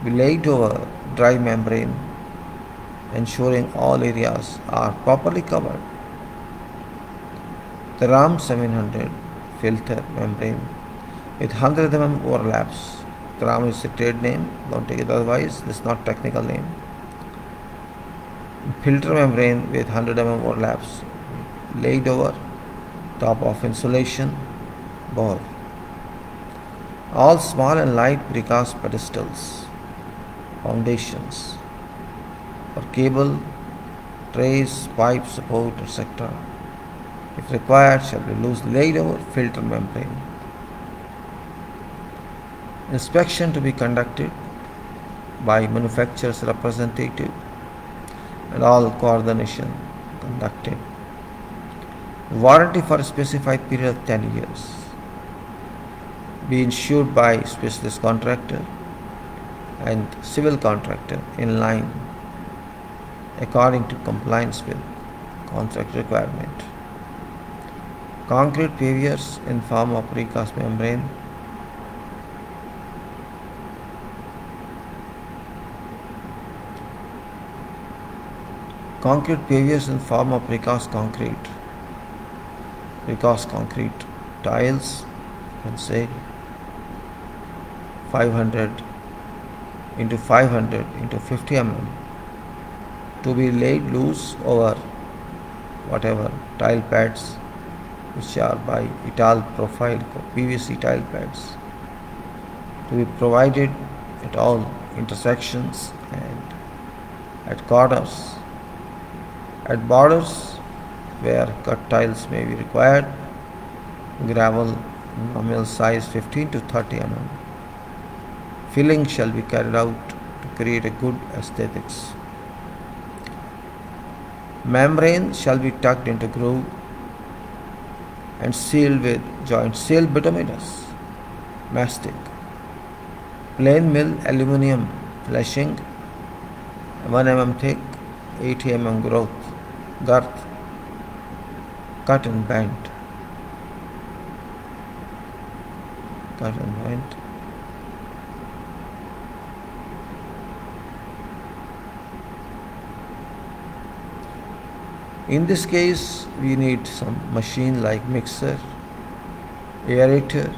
Speaker 1: be laid over dry membrane, ensuring all areas are properly covered. The RAM 700 filter membrane with 100 mm overlaps. The RAM is a trade name, don't take it otherwise, this is not technical name. Filter membrane with 100 mm overlaps laid over top of insulation board. All small and light precast pedestals, foundations for cable, trays, pipe support, etc. if required shall be loosely laid over filter membrane. Inspection to be conducted by manufacturer's representative and all coordination conducted. Warranty for a specified period of 10 years. Be insured by specialist contractor and civil contractor in line according to compliance with contract requirement. Concrete pavers in form of precast membrane. Concrete pavers in form of precast concrete tiles, you can say 500 into 500 into 50 mm to be laid loose over whatever tile pads which are by Ital profile PVC tile pads, to be provided at all intersections and at corners, at borders where cut tiles may be required. Gravel nominal size 15 to 30 mm. Filling shall be carried out to create a good aesthetics. Membrane shall be tucked into groove and sealed with joint sealed bituminous mastic. Plain mill aluminium flashing 1 mm thick, 80 mm girth, cut and bent. In this case, we need some machine like mixer, aerator,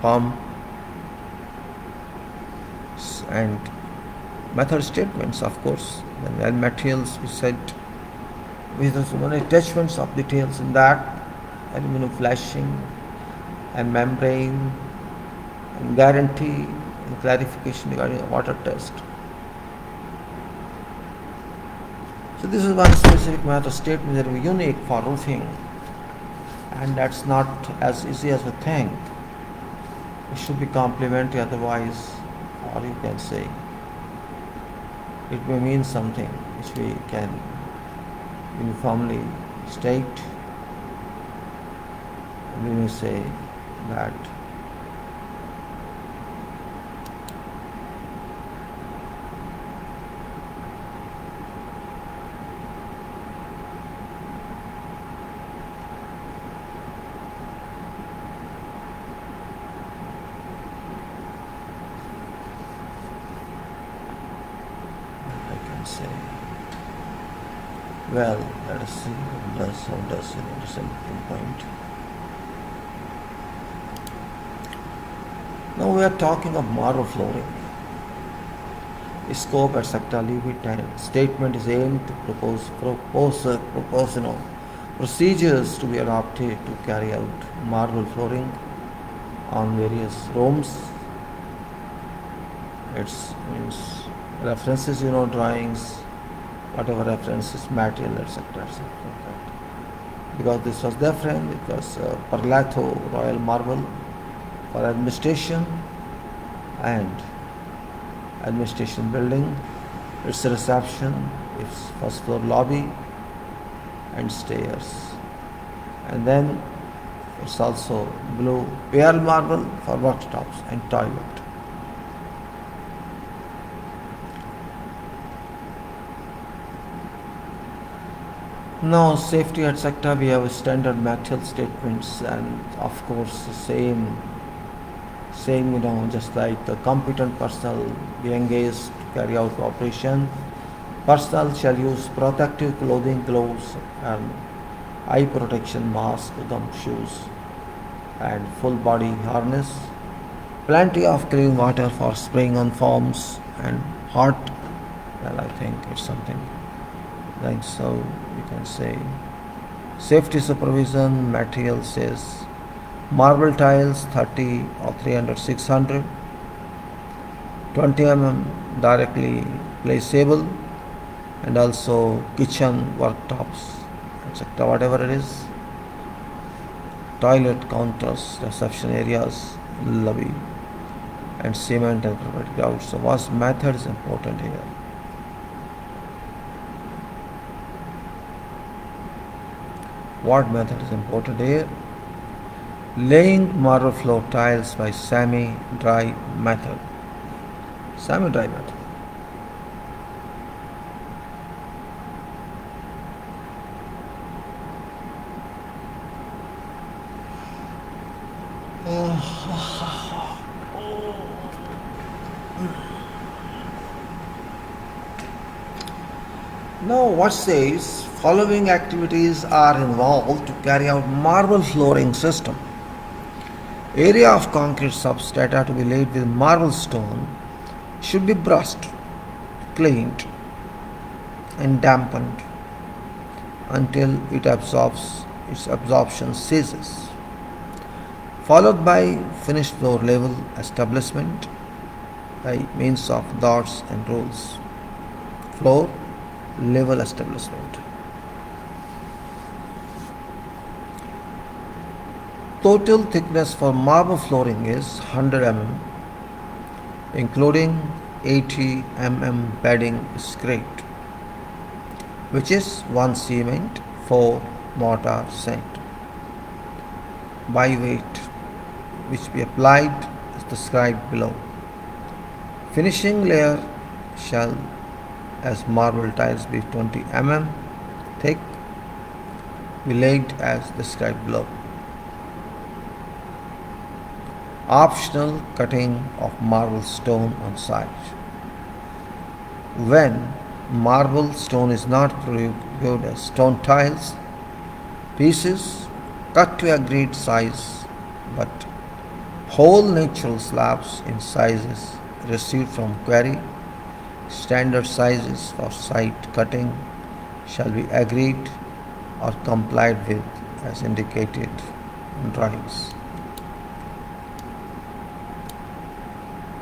Speaker 1: pump, and method statements, of course. And materials, we said, with some attachments of details in that, aluminum flashing and membrane, and guarantee and clarification regarding the water test. So this is one specific method statement that is unique for roofing, and that's not as easy as we think. It should be complementary, otherwise, or you can say, it may mean something which we can uniformly state. We may say that well, let us see how does it simple point. Now we are talking of marble flooring. Scope, etc. Leave it, and statement is aimed to propose procedures to be adopted to carry out marble flooring on various rooms. It means references, drawings, whatever references, material, etc. Because this was different, it was Parlato Royal Marble for administration and administration building. Its reception, its first floor lobby and stairs. And then it's also blue pearl marble for worktops and toilet. Now safety, etc. we have standard material statements, and of course same just like the competent personnel be engaged to carry out operation. Personnel shall use protective clothing, gloves and eye protection mask, gum shoes and full body harness. Plenty of clean water for spraying on forms and hot, well, I think it's something like so you can say. Safety supervision material says marble tiles 30 or 300-600, 20 mm directly placeable, and also kitchen worktops, etc. whatever it is, toilet counters, reception areas, lobby, and cement and concrete grout. So what method is important here? What method is important here? Laying marble floor tiles by semi-dry method. Semi-dry method. Now, what says following activities are involved to carry out marble flooring system. Area of concrete substrata to be laid with marble stone should be brushed, cleaned, and dampened until its absorption ceases, followed by finished floor level establishment by means of dots and rules. Floor level establishment. Total thickness for marble flooring is 100 mm, including 80 mm bedding scraped, which is 1 cement, 4 mortar sand, by weight, which be applied as described below. Finishing layer shall, as marble tiles, be 20 mm thick, be laid as described below. Optional cutting of marble stone on site. When marble stone is not procured as stone tiles, pieces cut to agreed size but whole natural slabs in sizes received from quarry, standard sizes for site cutting shall be agreed or complied with as indicated in drawings.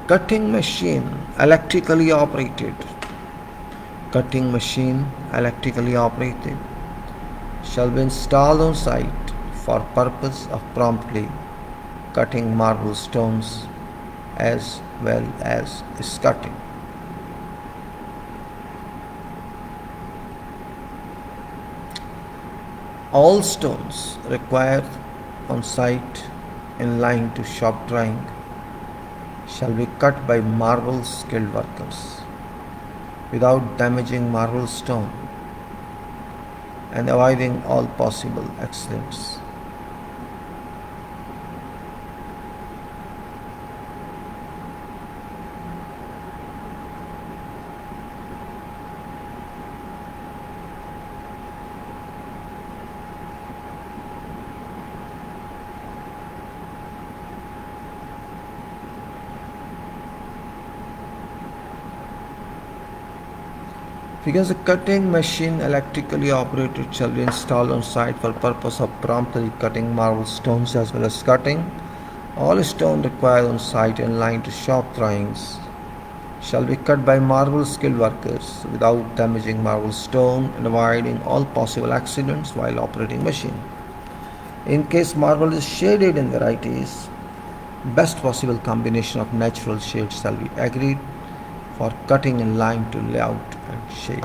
Speaker 1: Cutting machine electrically operated. Cutting machine electrically operated shall be installed on site for purpose of promptly cutting marble stones as well as cutting. All stones required on site in line to shop drawing shall be cut by marble skilled workers without damaging marble stone and avoiding all possible accidents. Because the cutting machine electrically operated shall be installed on site for purpose of promptly cutting marble stones as well as cutting all stone required on site in line to shop drawings shall be cut by marble skilled workers without damaging marble stone and avoiding all possible accidents while operating machine. In case marble is shaded in varieties, best possible combination of natural shades shall be agreed for cutting in line to layout and shade.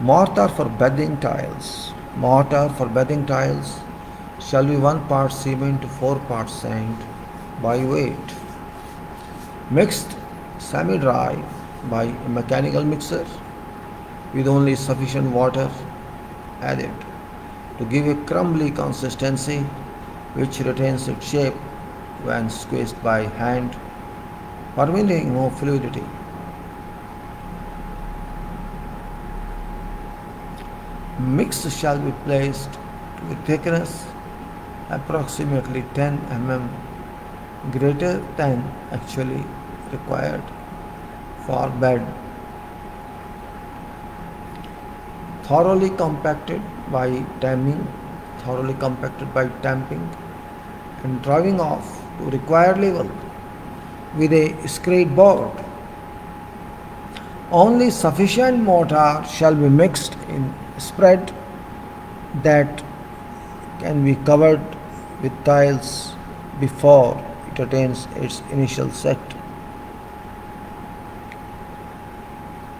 Speaker 1: Mortar for bedding tiles. Mortar for bedding tiles shall be 1 part cement to 4 parts sand by weight. Mixed semi-dry by a mechanical mixer with only sufficient water added to give a crumbly consistency which retains its shape when squeezed by hand, permitting more fluidity. Mix shall be placed to a thickness approximately 10 mm greater than actually required for bed, thoroughly compacted by tamping and driving off to required level with a scrape board. Only sufficient mortar shall be mixed in spread that can be covered with tiles before it attains its initial set.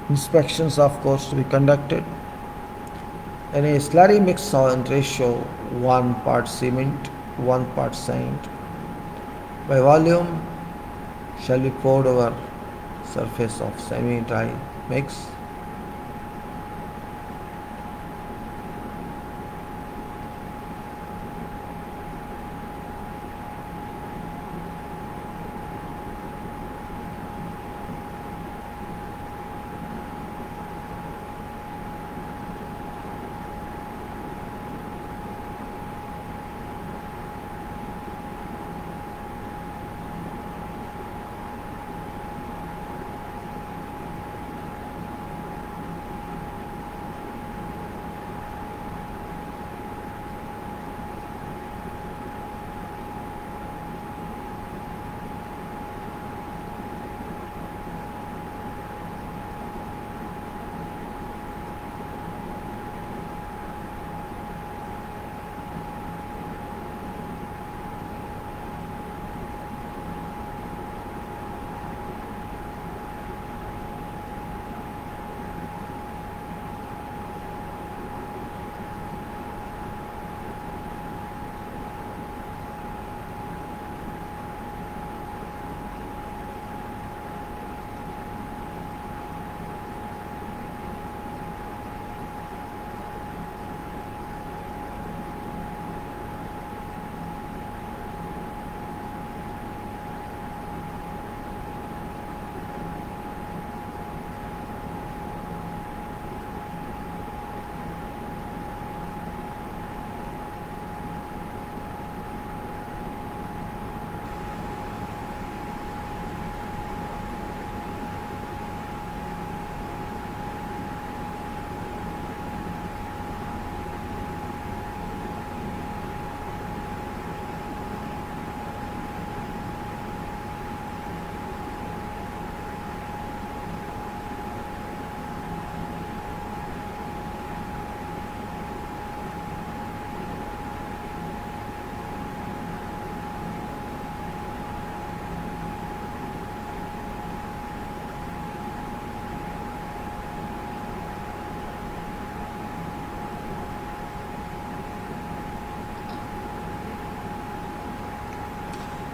Speaker 1: Inspections, of course, to be conducted. In a slurry mix solvent ratio 1 part cement, 1 part sand by volume shall be poured over surface of semi-dry mix.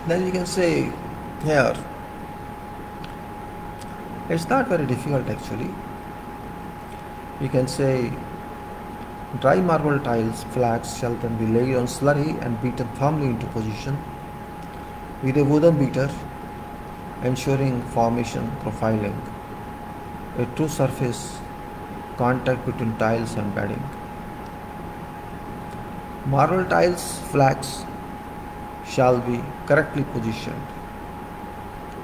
Speaker 1: Then you can say here, it's not very difficult actually. You can say dry marble tiles flags shall then be laid on slurry and beaten firmly into position with a wooden beater, ensuring formation profiling, a true surface contact between tiles and bedding. Marble tiles flags shall be correctly positioned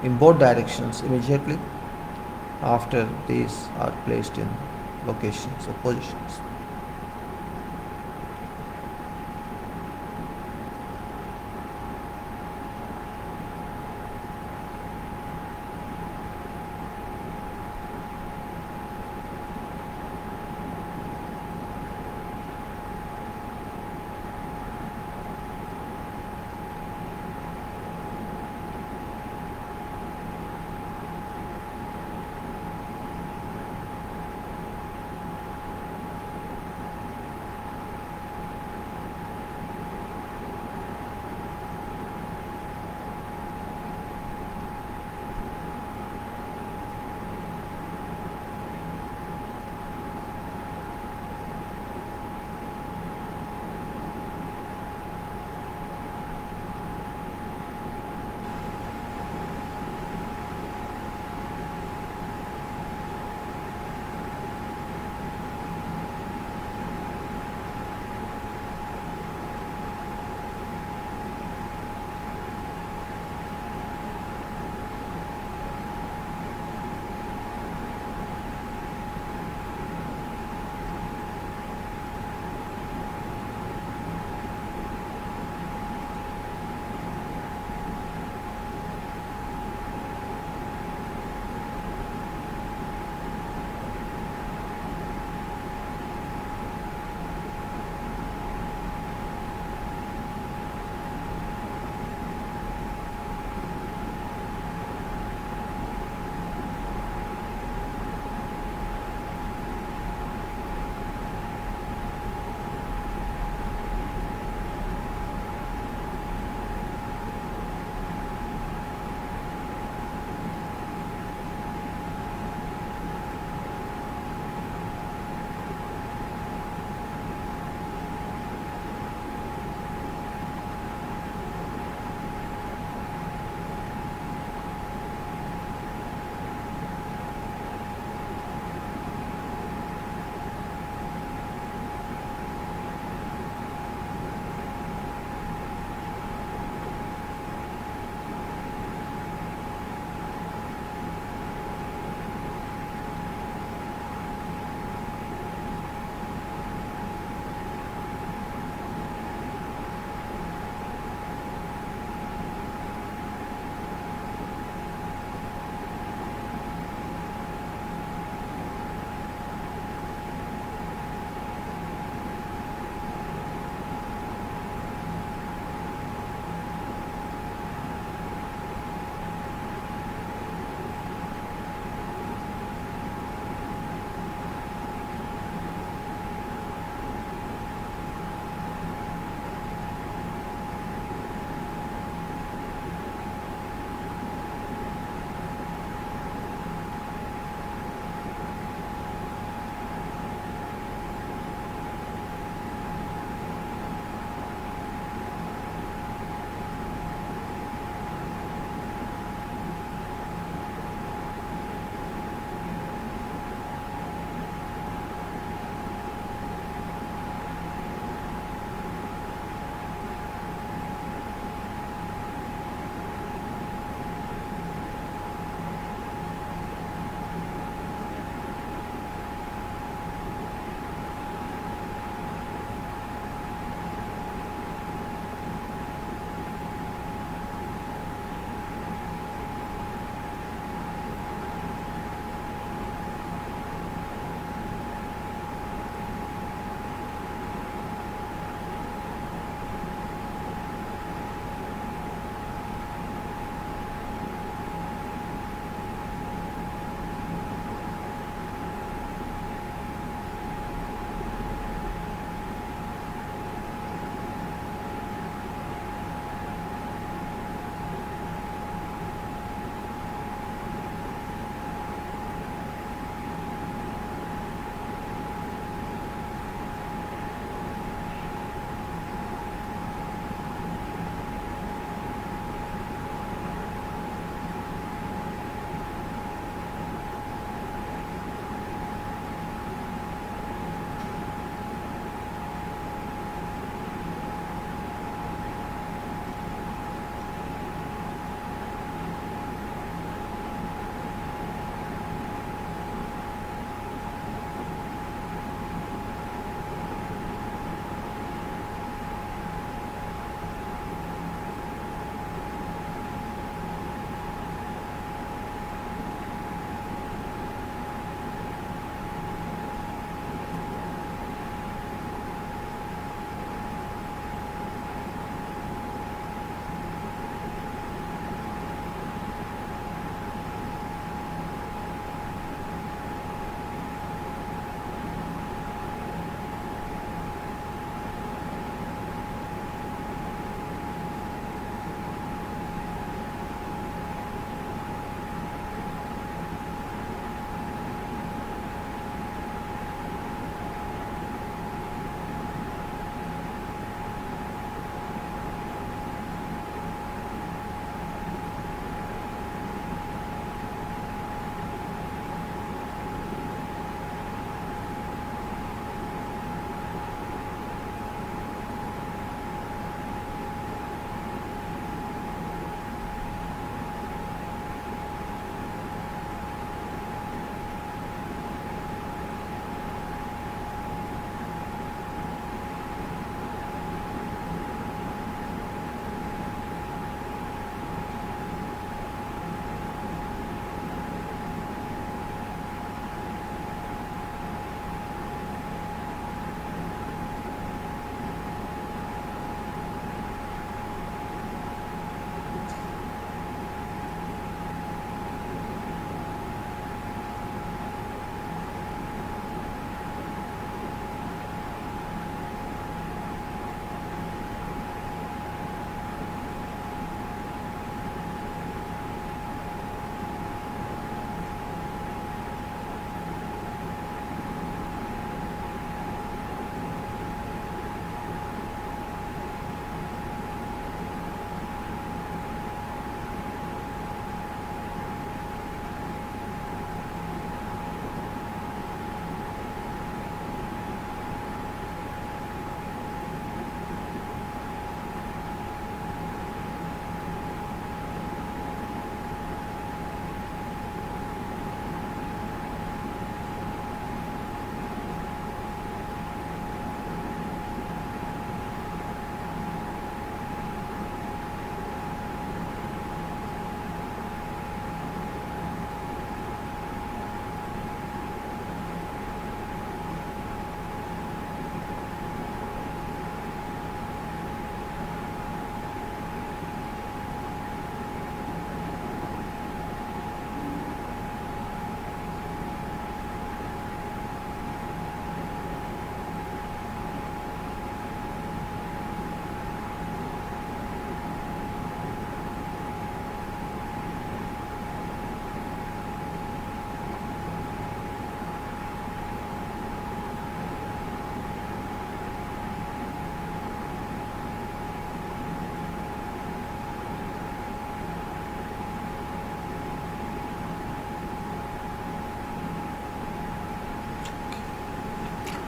Speaker 1: in both directions immediately after these are placed in locations or positions.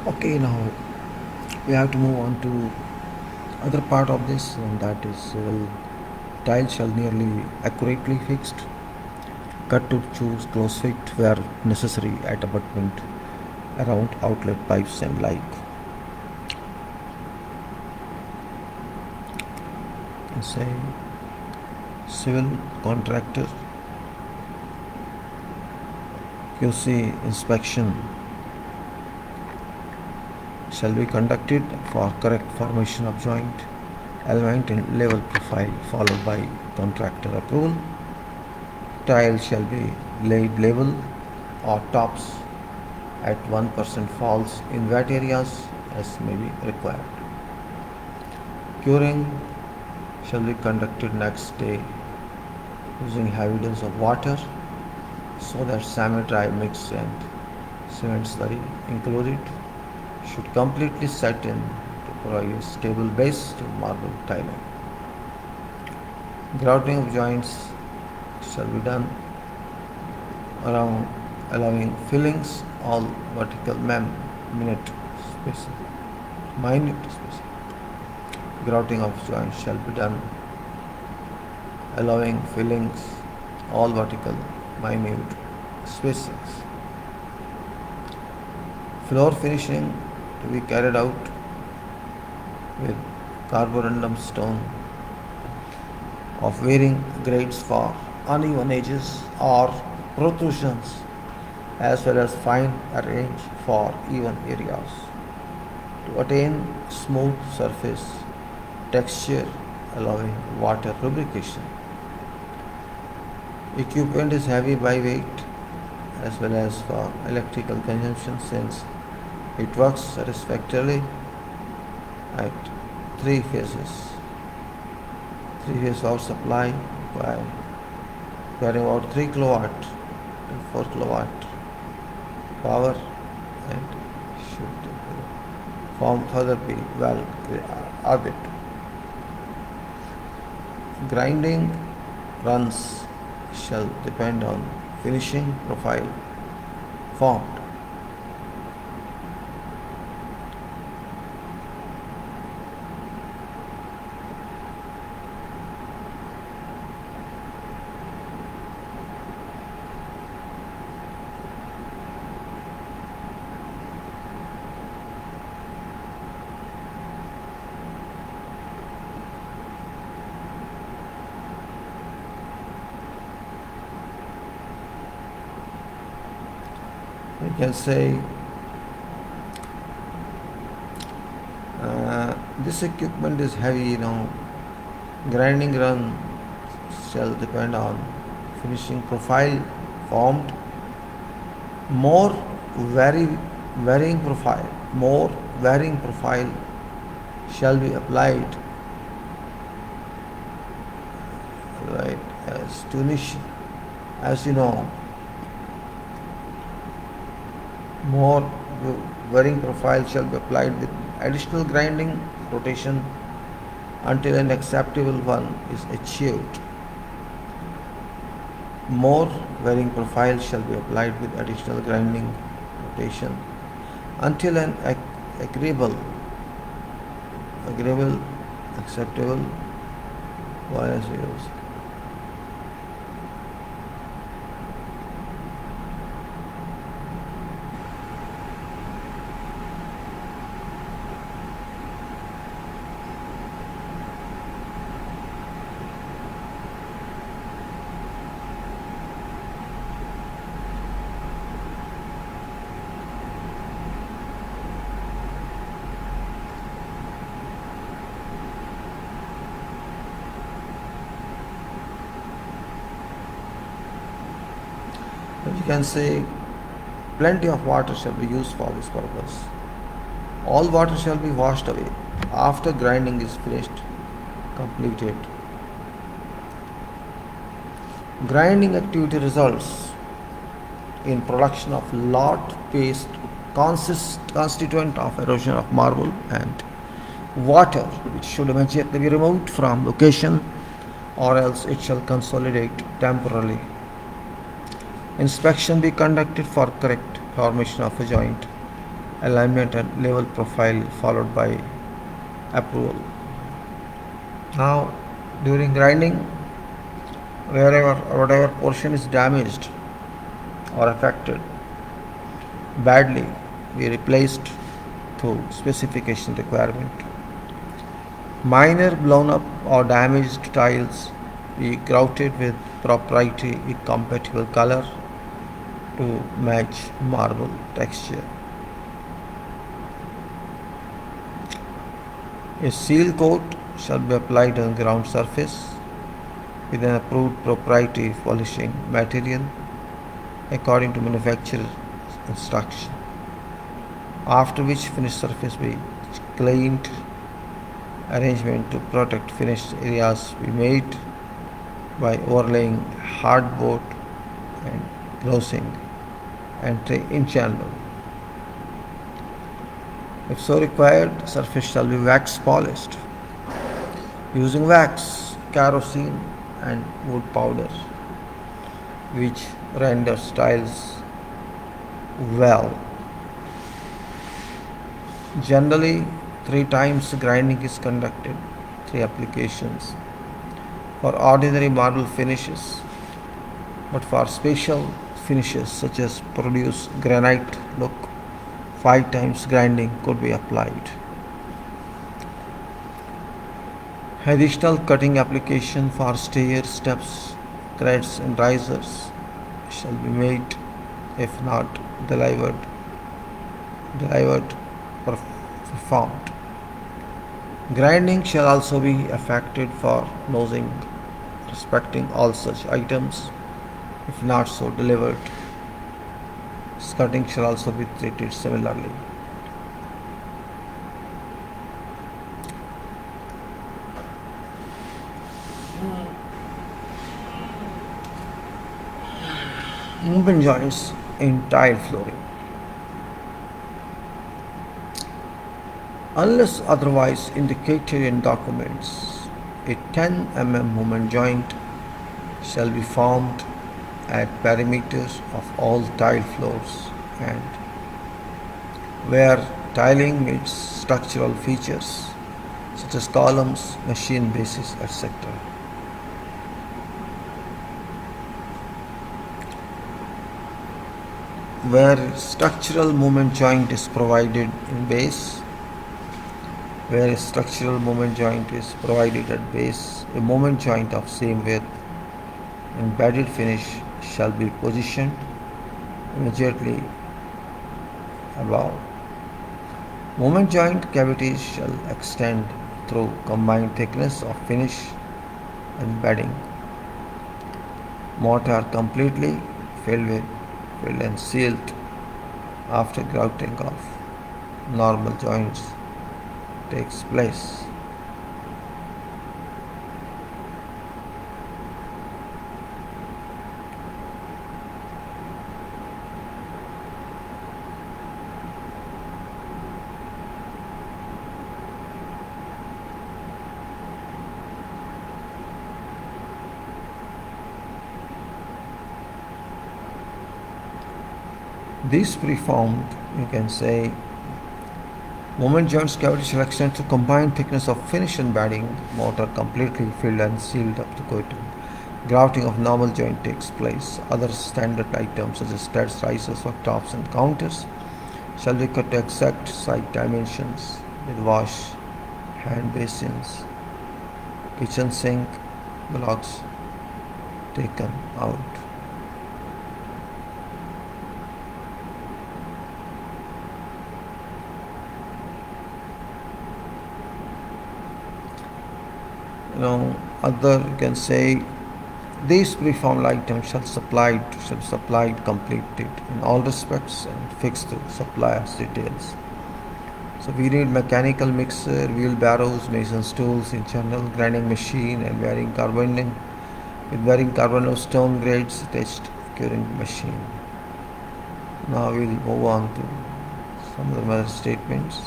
Speaker 1: Okay, now we have to move on to other part of this, and that is tile shall nearly accurately fixed, cut to choose close fit where necessary at abutment around outlet pipes and like. Say civil contractor QC inspection shall be conducted for correct formation of joint, element and level profile followed by contractor approval. Tile shall be laid level or tops at 1% falls in wet areas as may be required. Curing shall be conducted next day using heavy dose of water so that semi-dry mix and cement slurry included should completely set in to provide a stable base to marble tiling. Grouting of joints shall be done around allowing fillings all vertical minute spacing. Grouting of joints shall be done allowing fillings all vertical minute spacings. Floor finishing to be carried out with carborundum stone of varying grades for uneven edges or protrusions as well as fine arrange for even areas to attain smooth surface texture allowing water lubrication. Equipment is heavy by weight as well as for electrical consumption since it works satisfactorily at 3 phases. 3-phase power supply requiring about 3 kilowatt to 4 kilowatt power and should form further be well orbit. Grinding runs shall depend on finishing profile formed. We can say this equipment is heavy, grinding run shall depend on finishing profile formed. More varying profile shall be applied, right, as to initial, as you know, more varying profile shall be applied with additional grinding rotation until an acceptable one is achieved. More varying profile shall be applied with additional grinding rotation until an agreeable, acceptable one is used. You can say plenty of water shall be used for this purpose. All water shall be washed away after grinding is completed. Grinding activity results in production of lot paste constituent of erosion of marble and water, which should immediately be removed from location or else it shall consolidate temporarily. Inspection be conducted for correct formation of a joint, alignment and level profile followed by approval. Now during grinding, wherever whatever portion is damaged or affected badly, we replaced to specification requirement. Minor blown up or damaged tiles we grouted with proprietary compatible color to match marble texture. A seal coat shall be applied on ground surface with an approved proprietary polishing material according to manufacturer's instruction, after which finished surface be cleaned. Arrangement to protect finished areas be made by overlaying hardboard and glossing entry in channel. If so required, surface shall be wax polished using wax, kerosene and wood powder, which renders tiles well. Generally, 3 times grinding is conducted, 3 applications for ordinary marble finishes, but for special finishes such as produce granite look, 5 times grinding could be applied. Additional cutting application for stairs, steps, crates and risers shall be made if not delivered performed. Grinding shall also be effected for nosing respecting all such items if not so delivered. Skirting shall also be treated similarly. Movement joints in tile flooring. Unless otherwise indicated in documents, a 10 mm movement joint shall be formed at perimeters of all tile floors and where tiling meets structural features such as columns, machine bases, etc. Where structural movement joint is provided in base, where a structural movement joint is provided at base, a movement joint of same width and bedded finish shall be positioned immediately above. Movement joint cavities shall extend through combined thickness of finish and bedding. Mortar completely filled and sealed after grouting of normal joints takes place. This preformed, you can say, movement joints cavity shall extend to combined thickness of finish and bedding. Mortar completely filled and sealed up to coating. Grouting of normal joint takes place. Other standard items such as studs, risers, worktops and counters shall be cut to exact site dimensions with wash, hand basins, kitchen sink blocks taken out. Other you can say these preformed items shall supplied completed in all respects and fixed to supplier's details. So we need mechanical mixer, wheelbarrows, mason's tools, internal grinding machine and varying carbon stone grades attached curing machine. Now we'll move on to some of the other statements.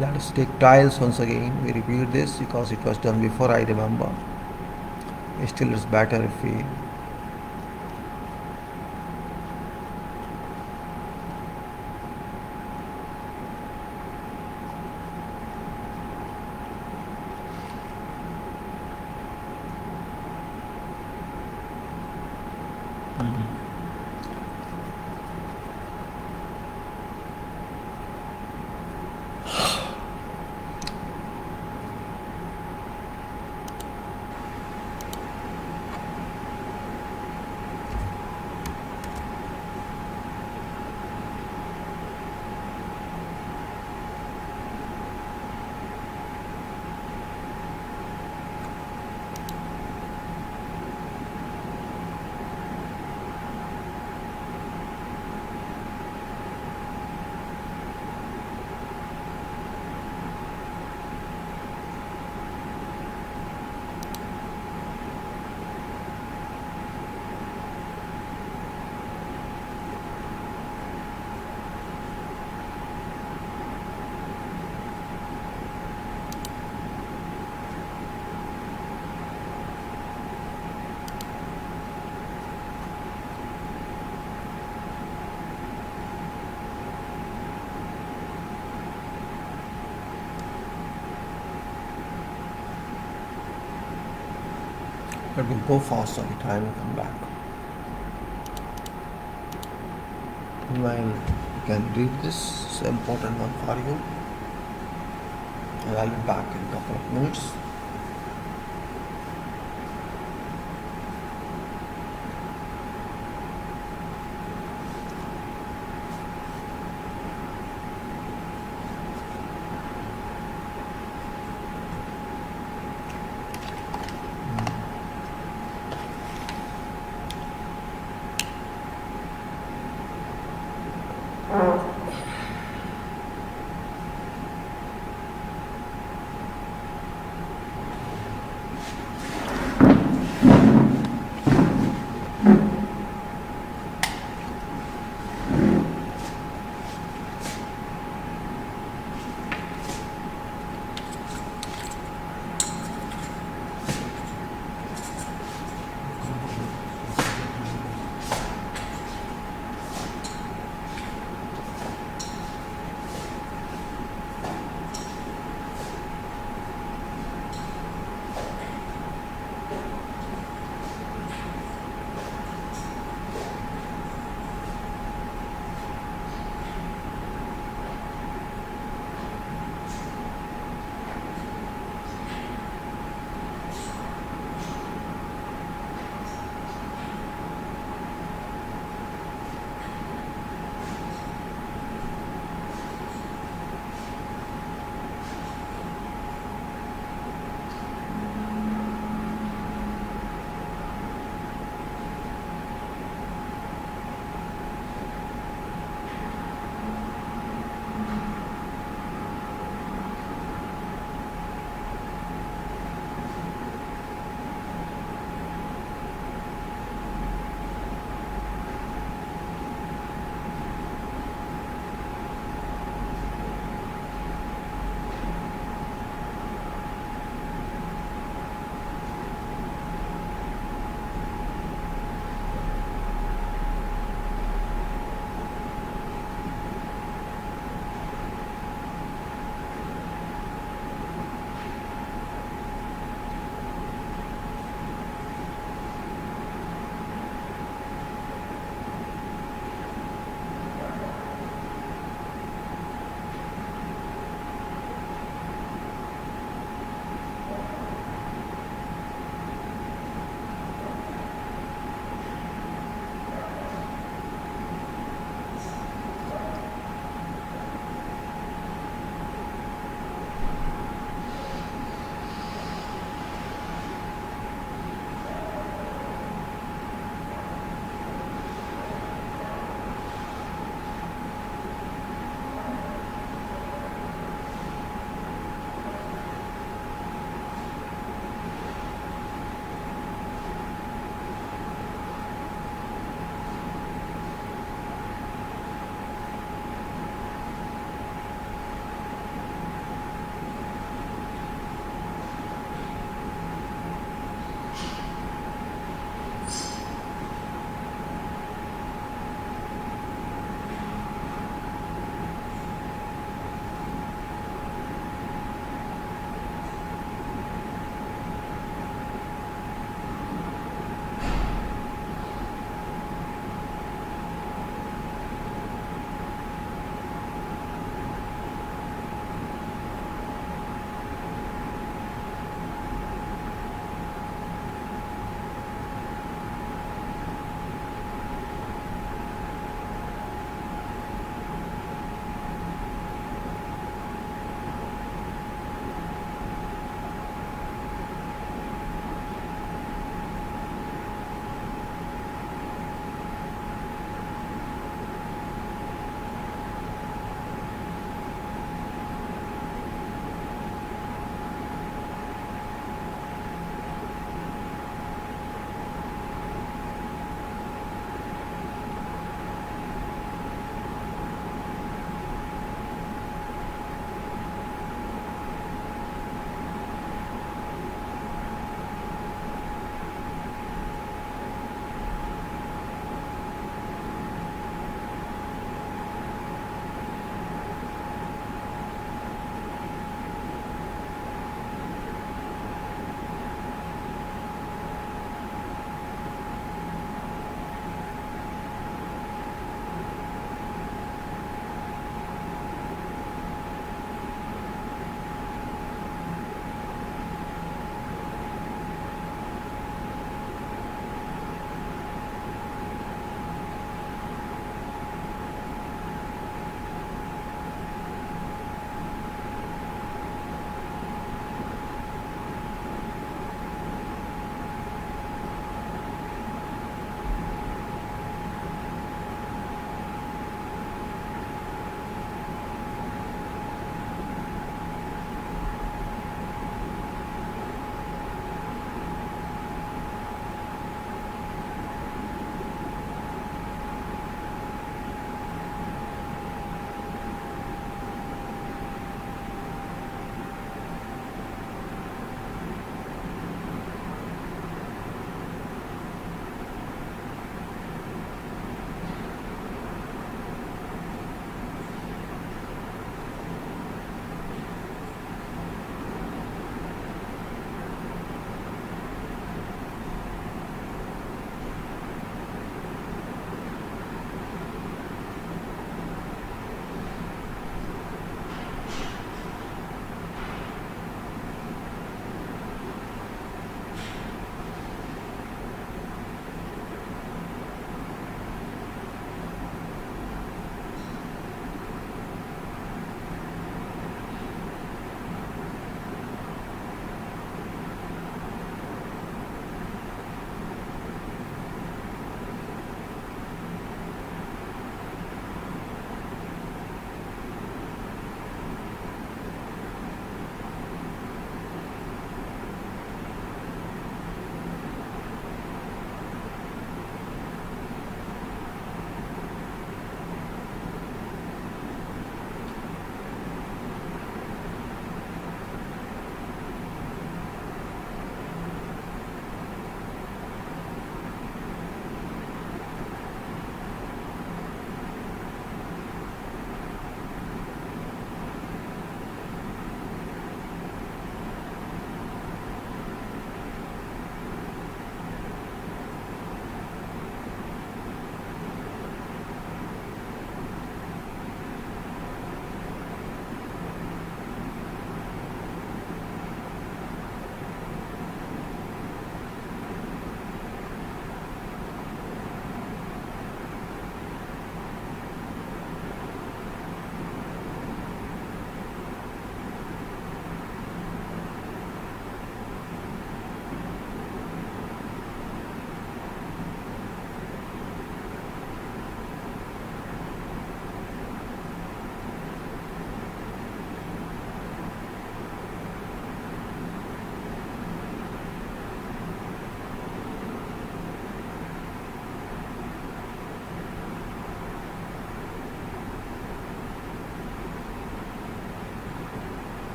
Speaker 1: Let us take tiles once again. We repeat this because it was done before, I remember. Still it's better if we go fast on the time and come back. Meanwhile, you can read this. It's an important one for you. And I'll be back in a couple of minutes.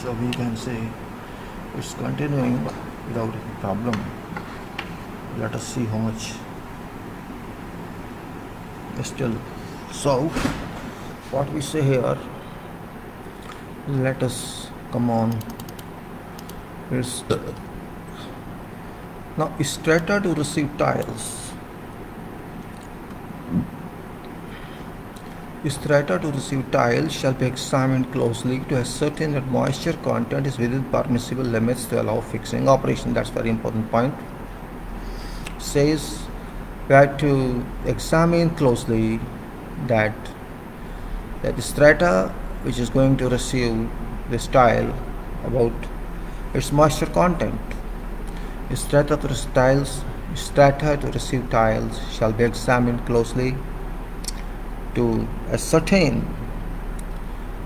Speaker 1: So we can say it's continuing without any problem. Let us see how much still. So what we say here, let us come on. It's now strata to receive tiles. Strata to receive tiles shall be examined closely to ascertain that moisture content is within permissible limits to allow fixing operation. That's very important point. Says we have to examine closely that the strata which is going to receive this tile about its moisture content. Strata to receive tiles shall be examined closely to ascertain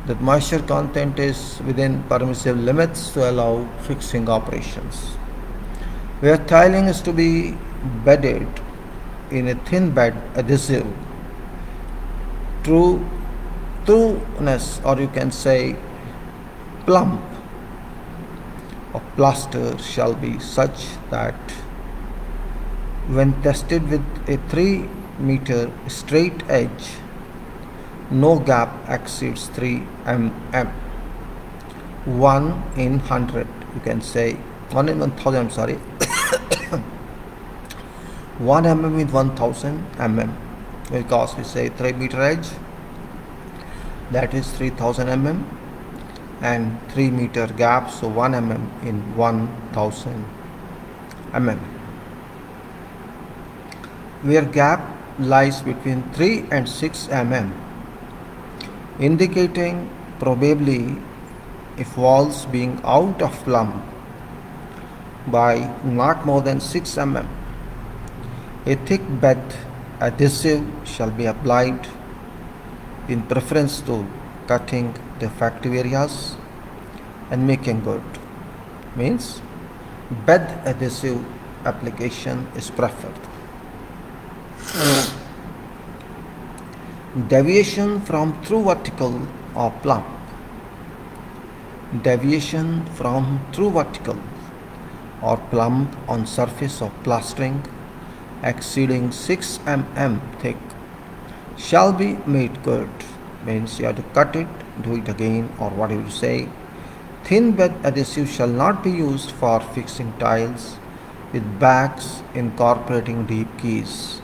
Speaker 1: that moisture content is within permissible limits to allow fixing operations. Where tiling is to be bedded in a thin bed adhesive, throughness, or you can say plump of plaster shall be such that when tested with a 3 meter straight edge, no gap exceeds 3 mm. 1 in 100, you can say 1 in 1000, I'm sorry. 1 mm in 1000 mm, because we say 3 meter edge, that is 3000 mm, and 3 meter gap, so 1 mm in 1000 mm. Where gap lies between 3 and 6 mm, indicating probably if walls being out of plumb by not more than 6 mm, a thick bed adhesive shall be applied in preference to cutting defective areas and making good. Means bed adhesive application is preferred. Deviation from true vertical or plumb. Deviation from true vertical or plumb on surface of plastering exceeding 6 mm thick shall be made good. Means you have to cut it, do it again, or what you say. Thin bed adhesive shall not be used for fixing tiles with backs incorporating deep keys.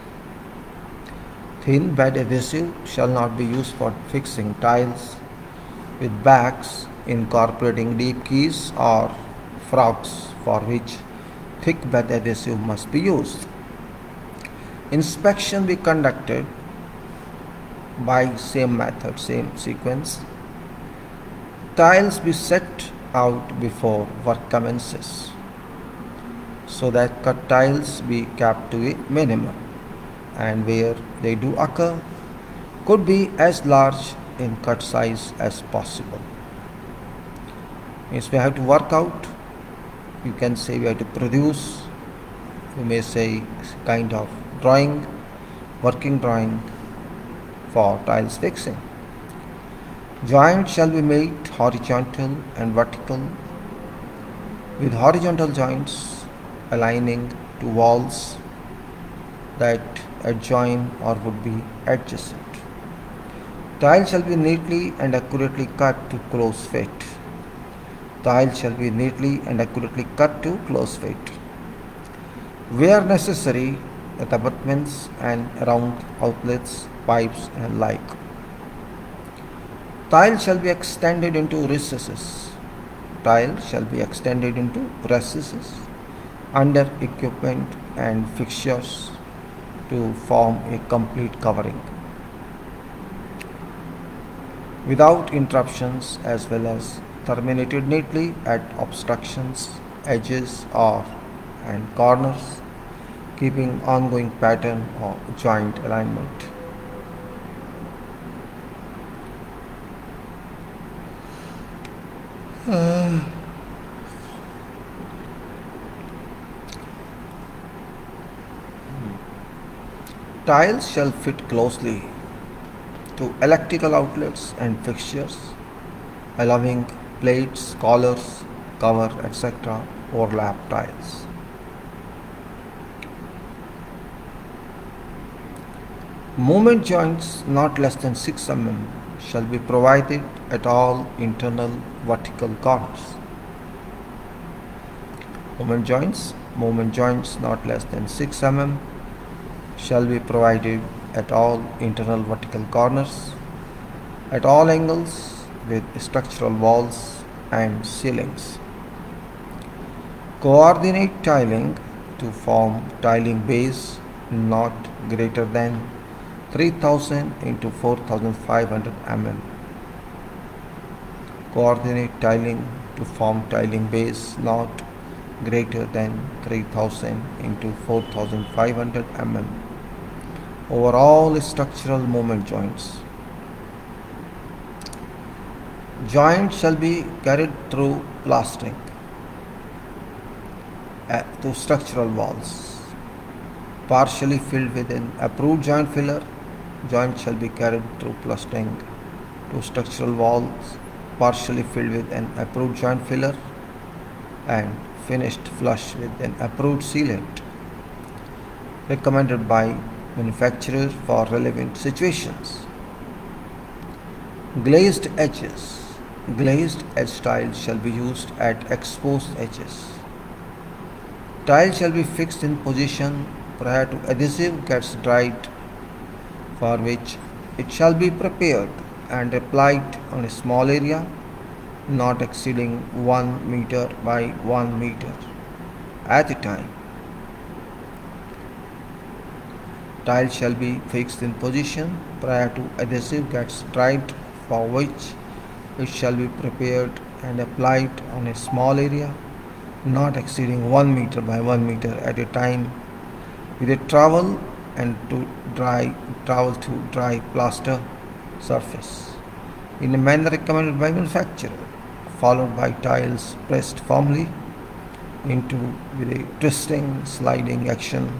Speaker 1: Thin bed adhesive shall not be used for fixing tiles with backs incorporating deep keys or frogs, for which thick bed adhesive must be used. Inspection be conducted by same method, same sequence. Tiles be set out before work commences, so that cut tiles be kept to a minimum, and where they do occur could be as large in cut size as possible. Means we have to work out, you can say we have to produce, you may say kind of drawing, working drawing for tiles fixing. Joints shall be made horizontal and vertical, with horizontal joints aligning to walls that adjoin or would be adjacent. Tiles shall be neatly and accurately cut to close fit. Tiles shall be neatly and accurately cut to close fit. Where necessary, at abutments and around outlets, pipes and like. Tile shall be extended into recesses. Tile shall be extended into recesses under equipment and fixtures to form a complete covering, without interruptions, as well as terminated neatly at obstructions, edges and corners, keeping ongoing pattern or joint alignment. Tiles shall fit closely to electrical outlets and fixtures, allowing plates, collars, cover, etc. overlap tiles. Movement joints not less than 6 mm shall be provided at all internal vertical corners. Movement joints not less than 6 mm shall be provided at all internal vertical corners, at all angles with structural walls and ceilings. Coordinate tiling to form tiling base not greater than 3000 into 4500 mm. Coordinate tiling to form tiling base not greater than 3000 into 4500 mm over all structural movement joints. Joints shall be carried through plastering to structural walls, partially filled with an approved joint filler. Joints shall be carried through plastering to structural walls, partially filled with an approved joint filler and finished flush with an approved sealant recommended by manufacturer for relevant situations. Glazed edges. Glazed edge tiles shall be used at exposed edges. Tile shall be fixed in position prior to adhesive gets dried, for which it shall be prepared and applied on a small area not exceeding 1 meter by 1 meter at a time. Tile shall be fixed in position prior to adhesive gets dried, for which it shall be prepared and applied on a small area not exceeding 1 meter by 1 meter at a time, with a towel to dry plaster surface in a manner recommended by manufacturer, followed by tiles pressed firmly into with a twisting sliding action,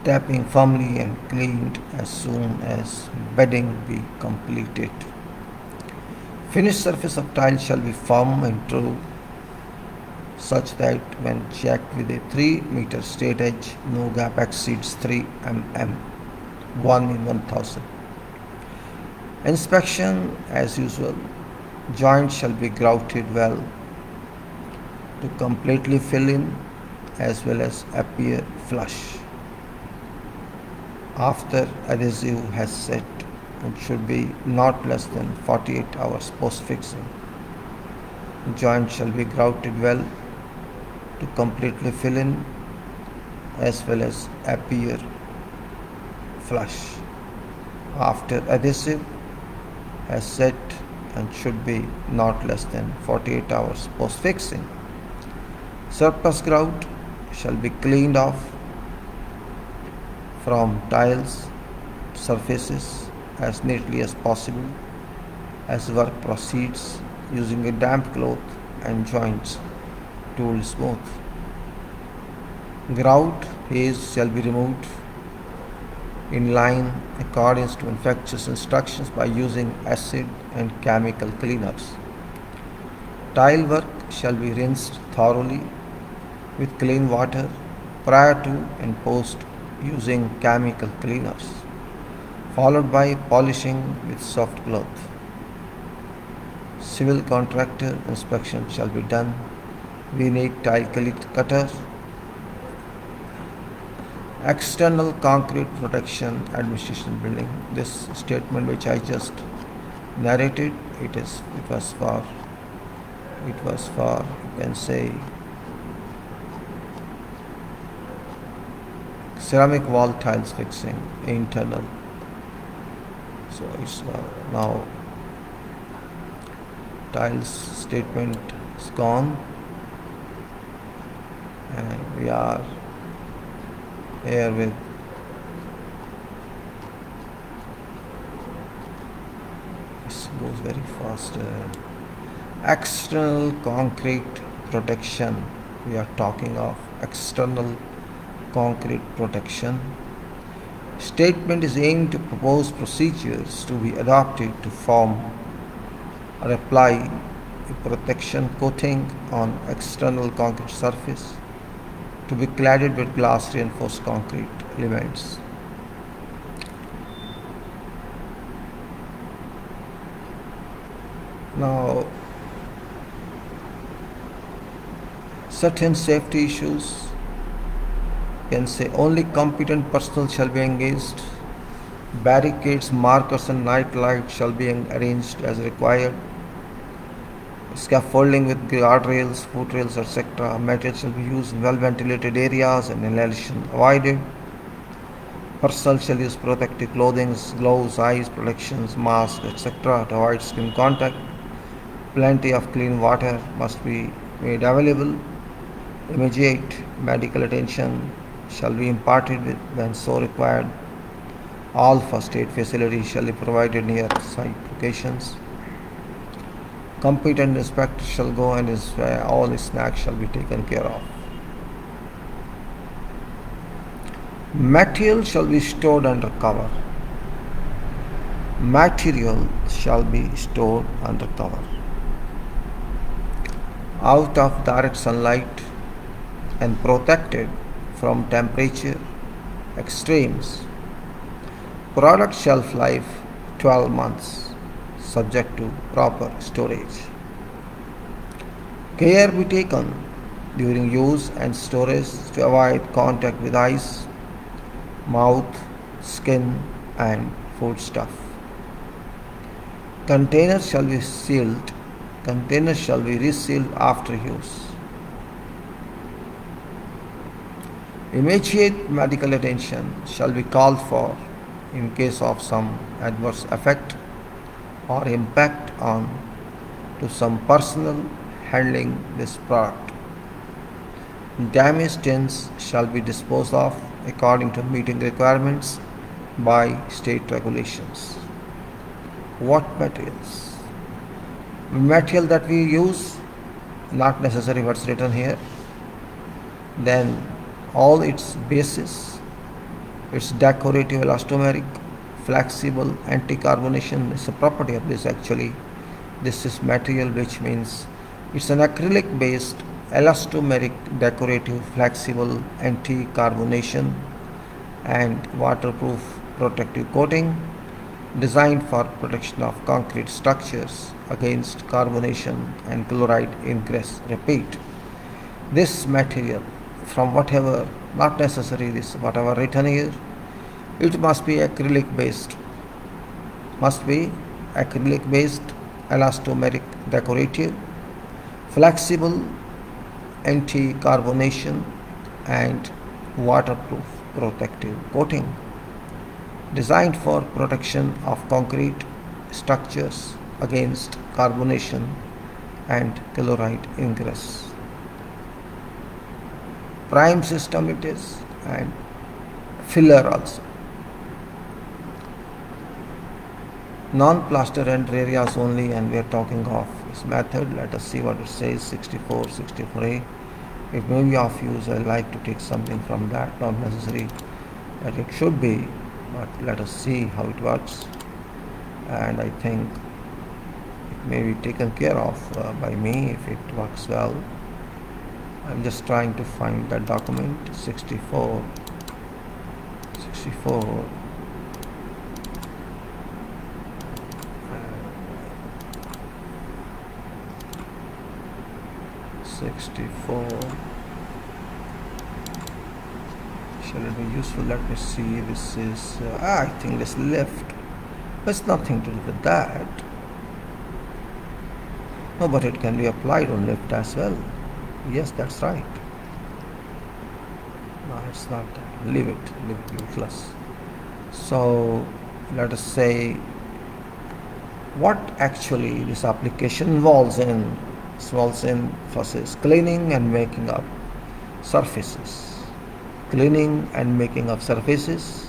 Speaker 1: tapping firmly and cleaned as soon as bedding be completed. Finished surface of tile shall be firm and true, such that when checked with a 3 meter straight edge, no gap exceeds 3 mm, 1 in 1000. Inspection as usual. Joints shall be grouted well to completely fill in as well as appear flush. After adhesive has set, it should be not less than 48 hours post fixing. Joints shall be grouted well to completely fill in as well as appear flush. After adhesive has set, and should be not less than 48 hours post fixing. Surplus grout shall be cleaned off from tiles surfaces as neatly as possible as work proceeds, using a damp cloth and joints tooled smooth. Grout haze shall be removed in line according to manufacturer's instructions by using acid and chemical cleaners. Tile work shall be rinsed thoroughly with clean water prior to and post using chemical cleaners, followed by polishing with soft cloth. Civil contractor inspection shall be done. We need tile cutter. External concrete protection administration building. This statement which I just narrated, it was for you can say ceramic wall tiles fixing internal. So it's now tiles statement is gone, and we are here with this goes very fast. External concrete protection. We are talking of external concrete protection. Statement is aimed to propose procedures to be adopted to form or apply a protection coating on external concrete surface to be cladded with glass reinforced concrete elements. Now, certain safety issues can say only competent personnel shall be engaged. Barricades, markers, and night lights shall be arranged as required. Scaffolding with guardrails, foot rails, etc. Materials shall be used in well ventilated areas and inhalation avoided. Personnel shall use protective clothing, gloves, eyes protections, masks, etc. to avoid skin contact. Plenty of clean water must be made available. Immediate medical attention shall be imparted when so required. All first aid facilities shall be provided near site locations. Competent inspector shall go and all snacks shall be taken care of. Material shall be stored under cover. Material shall be stored under cover, out of direct sunlight and protected from temperature extremes. Product shelf life 12 months, subject to proper storage. Care be taken during use and storage to avoid contact with eyes, mouth, skin, and foodstuff. Containers shall be sealed. Containers shall be resealed after use. Immediate medical attention shall be called for in case of some adverse effect or impact on to some personnel handling this product. Damaged tins shall be disposed of according to meeting requirements by state regulations. What materials? Material that we use, not necessary what's written here. Then all its bases, its decorative elastomeric, flexible, anti-carbonation is a property of this actually. This is material which means it's an acrylic based elastomeric, decorative, flexible, anti-carbonation and waterproof protective coating designed for protection of concrete structures against carbonation and chloride ingress. Repeat, this material from whatever, not necessary this whatever written here, it must be acrylic based, elastomeric, decorative, flexible, anti-carbonation and waterproof protective coating designed for protection of concrete structures against carbonation and chloride ingress. Prime system it is and filler also. Non-plaster end areas only, and we are talking of this method. Let us see what it says. 64, 64a. It may be of use. I like to take something from that, not necessary that it should be, but let us see how it works. And I think it may be taken care of by me if it works well. I'm just trying to find that document. 64 shall it be useful? Let me see. This is I think this lift, but it's nothing to do with that. No, but it can be applied on lift as well. Yes, that's right. No, it's not that. Leave it useless. So let us say what actually this application involves in first is cleaning and making up surfaces. Cleaning and making up surfaces,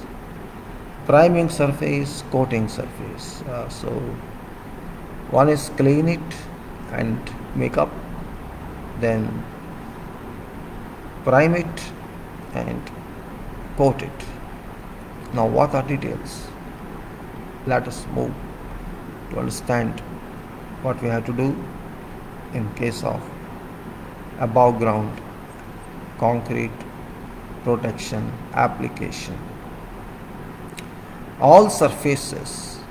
Speaker 1: priming surface, coating surface. So one is clean it and make up, then prime it and coat it. Now what are details? Let us move to understand what we have to do. in case of above ground concrete protection application. All surfaces,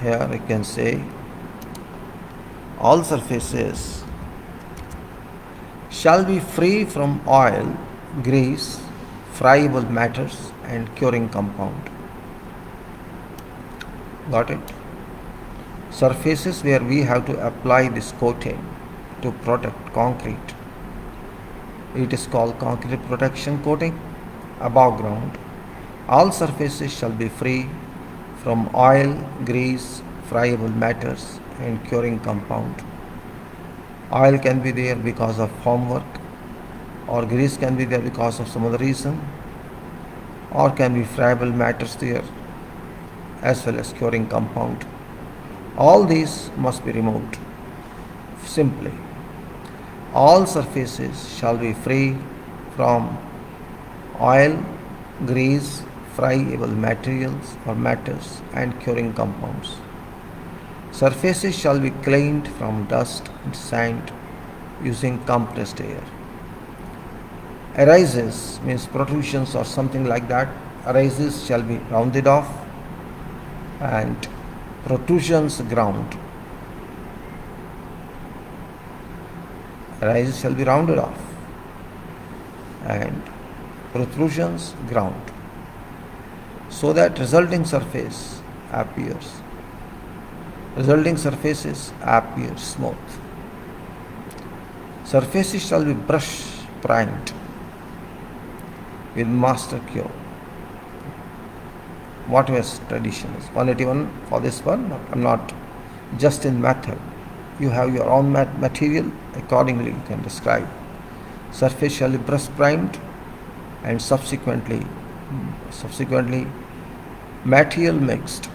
Speaker 1: here I can say, all surfaces shall be free from oil, grease, friable matters and curing compound. Got it? Surfaces where we have to apply this coating to protect concrete, it is called concrete protection coating. Above ground, all surfaces shall be free from oil, grease, friable matters and curing compound. Oil can be there because of formwork, or grease can be there because of some other reason, or can be friable matters there as well as curing compound. All these must be removed. Simply, all surfaces shall be free from oil, grease, friable materials or matters and curing compounds. Surfaces shall be cleaned from dust and sand using compressed air. Arises means protrusions or something like that. Arises shall be rounded off and protrusions ground. Arises shall be rounded off and protrusions ground, so that resulting surfaces appear smooth. Surfaces shall be brush primed with master cure. What was tradition is 181 for this one. I'm not just in method. You have your own material, accordingly you can describe. Surface shall be brush primed and subsequently material mixed.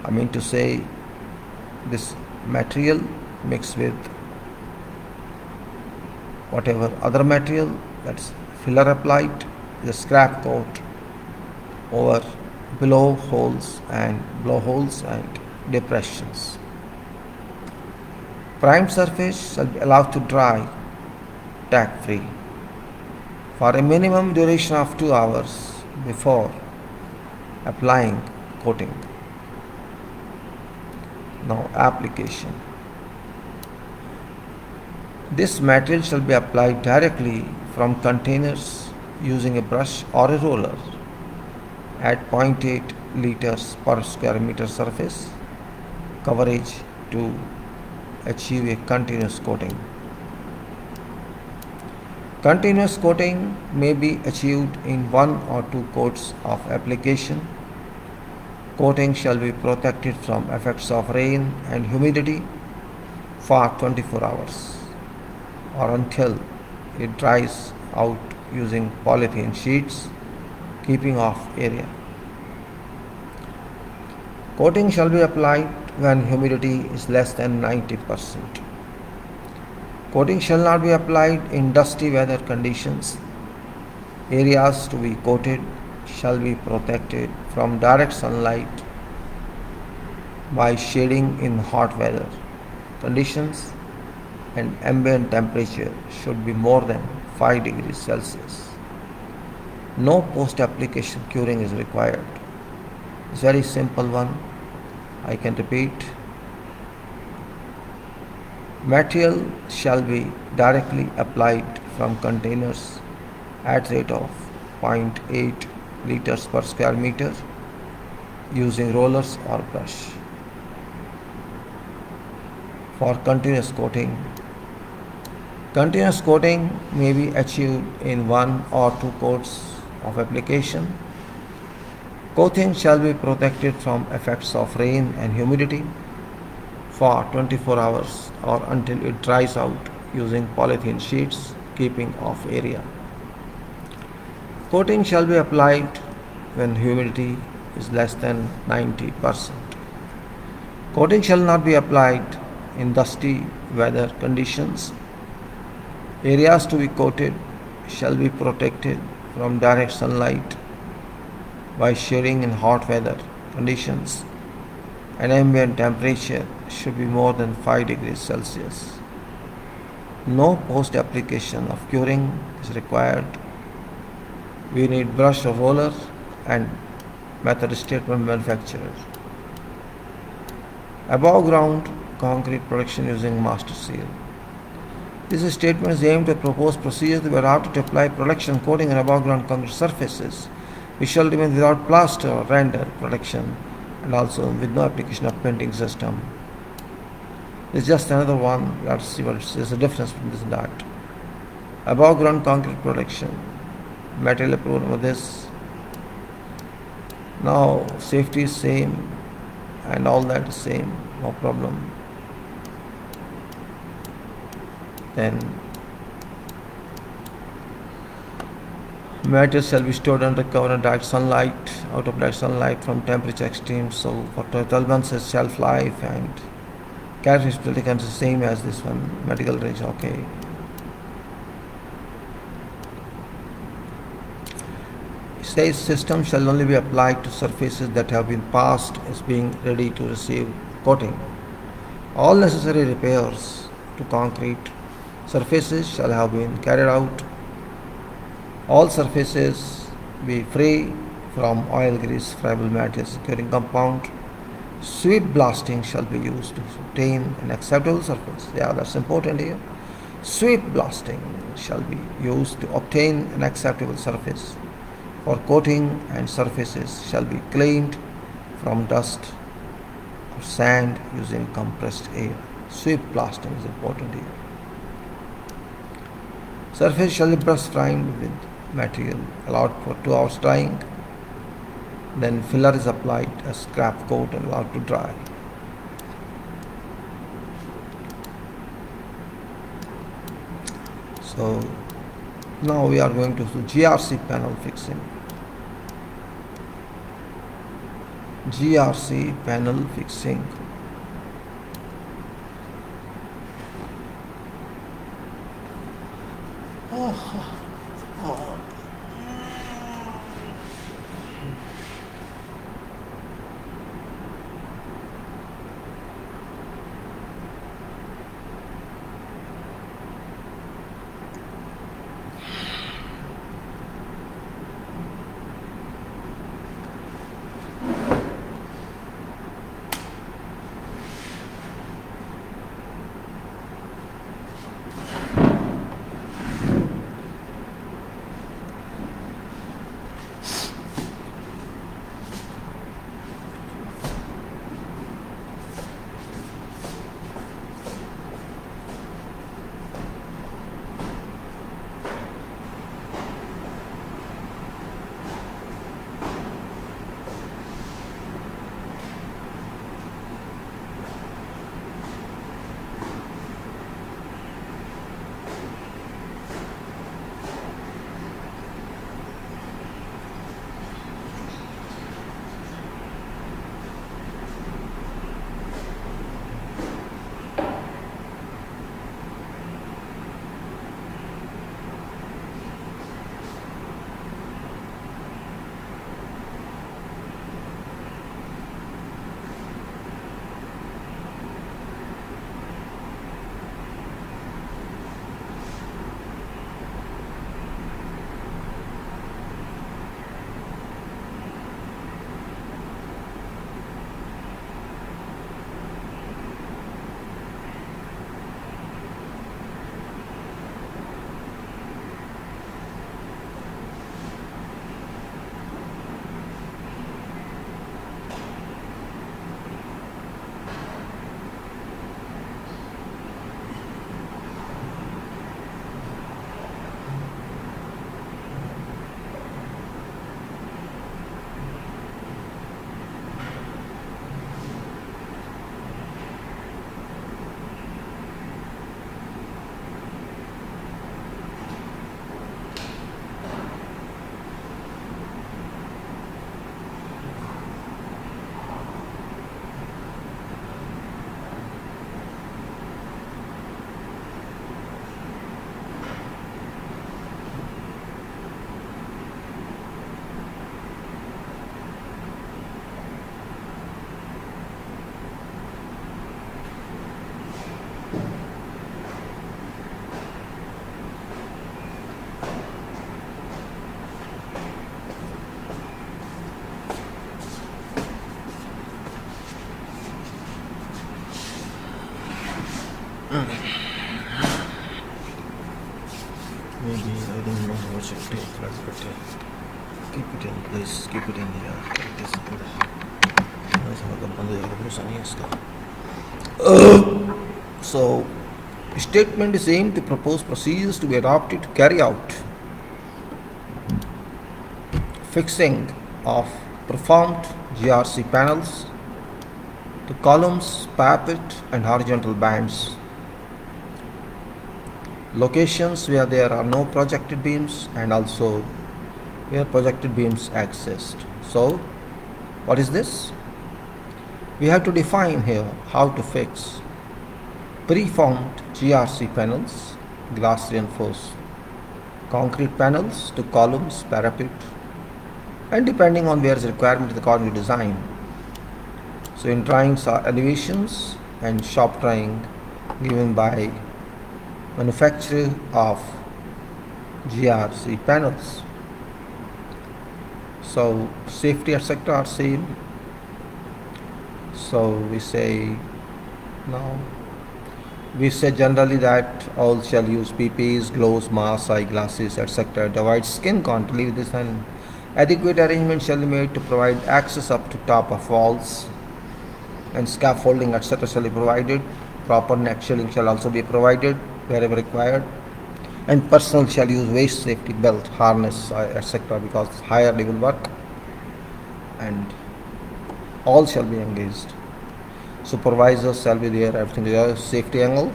Speaker 1: I mean to say, this material mixed with whatever other material, that's filler applied, the scrap coat over blowholes and depressions. Primed surface shall be allowed to dry tack free for a minimum duration of 2 hours before applying coating. Now application. This material shall be applied directly from containers using a brush or a roller at 0.8 liters per square meter surface coverage to achieve a continuous coating. Continuous coating may be achieved in 1 or 2 coats of application. Coating shall be protected from effects of rain and humidity for 24 hours or until it dries out using polythene sheets, keeping off area. Coating shall be applied when humidity is less than 90%. Coating shall not be applied in dusty weather conditions. Areas to be coated shall be protected from direct sunlight by shading in hot weather conditions, and ambient temperature should be more than 5 degrees Celsius. No post-application curing is required. It's very simple one. I can repeat. Material shall be directly applied from containers at rate of 0.8 liters per square meter using rollers or brush. For continuous coating, continuous coating may be achieved in 1 or 2 coats of application. Coating shall be protected from effects of rain and humidity for 24 hours or until it dries out using polythene sheets, keeping off area. Coating shall be applied when humidity is less than 90%. Coating shall not be applied in dusty weather conditions. Areas to be coated shall be protected from direct sunlight by shading in hot weather conditions, and ambient temperature should be more than 5 degrees Celsius. No post-application of curing is required. We need brush or roller and method statement manufacturer. Above ground concrete production using master seal. This statement is aimed at proposed procedures that were adopted to apply production coating on above ground concrete surfaces, which shall remain without plaster or render production, and also with no application of painting system. It's just another one. We have to see what is the difference between this and that. Above ground concrete production. Material approval of this. Now safety is same and all that is same, no problem. Then material shall be stored under cover and direct sunlight, out of direct sunlight from temperature extremes. So for 12 months is shelf life, and characteristic is the same as this one, medical range, okay. It says system shall only be applied to surfaces that have been passed as being ready to receive coating. All necessary repairs to concrete surfaces shall have been carried out. All surfaces be free from oil, grease, friable materials, curing compound. Sweep blasting shall be used to obtain an acceptable surface. Yeah, that's important here. Sweep blasting shall be used to obtain an acceptable surface for coating, and surfaces shall be cleaned from dust or sand using compressed air. Sweep blasting is important here. Surface shall be brush primed with material, allowed for 2 hours drying. Then filler is applied as scrap coat and allowed to dry. So now we are going to do GRC panel fixing. GRC panel fixing. Maybe I don't know what should take, but keep it in place, keep it in here. It is good. So, statement is aimed to propose procedures to be adopted to carry out fixing of performed GRC panels to columns, parapet and horizontal bands. Locations where there are no projected beams and also where projected beams exist. So, what is this? We have to define here how to fix preformed GRC panels, glass reinforced concrete panels to columns, parapet, and depending on where is requirement according to design. So in drawings are elevations and shop drawing given by manufacturer of GRC panels. So safety etc. are same. So we say generally that all shall use PPEs, gloves, masks, eyeglasses, etc. to avoid skin contact. Leave this, and adequate arrangement shall be made to provide access up to top of walls, and scaffolding etc. shall be provided. Proper neck shielding shall also be provided wherever required, and personnel shall use waist safety belt, harness, etc. because higher level work, and all shall be engaged. Supervisors shall be there, everything there. Safety angle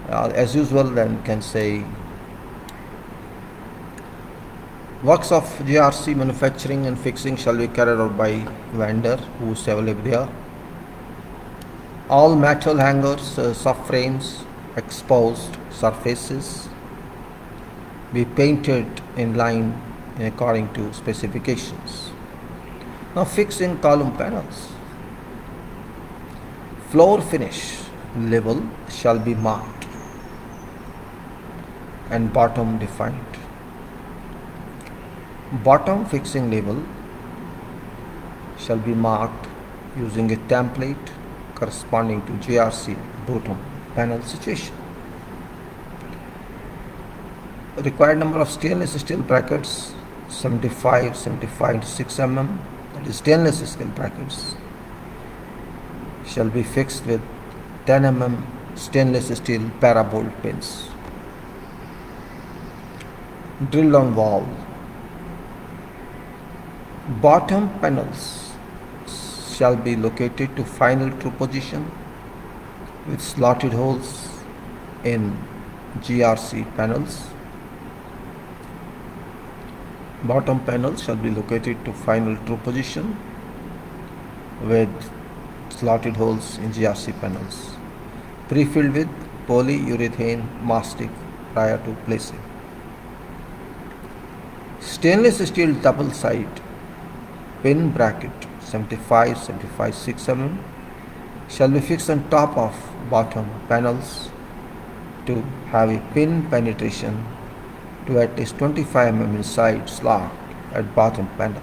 Speaker 1: as usual, then can say works of GRC manufacturing and fixing shall be carried out by vendor who is available there. All metal hangers, subframes, exposed surfaces be painted in line according to specifications. Now fixing column panels. Floor finish level shall be marked and bottom defined. Bottom fixing level shall be marked using a template corresponding to GRC bottom panel situation. Required number of stainless steel brackets 75 to 6 mm, that is stainless steel brackets, shall be fixed with 10 mm stainless steel parabolt pins. Drilled on wall. Bottom panels shall be located to final true position with slotted holes in GRC panels. Bottom panels shall be located to final true position with slotted holes in GRC panels, pre-filled with polyurethane mastic prior to placing. Stainless steel double side pin bracket 75 6 mm shall be fixed on top of bottom panels to have a pin penetration to at least 25 mm inside slot at bottom panel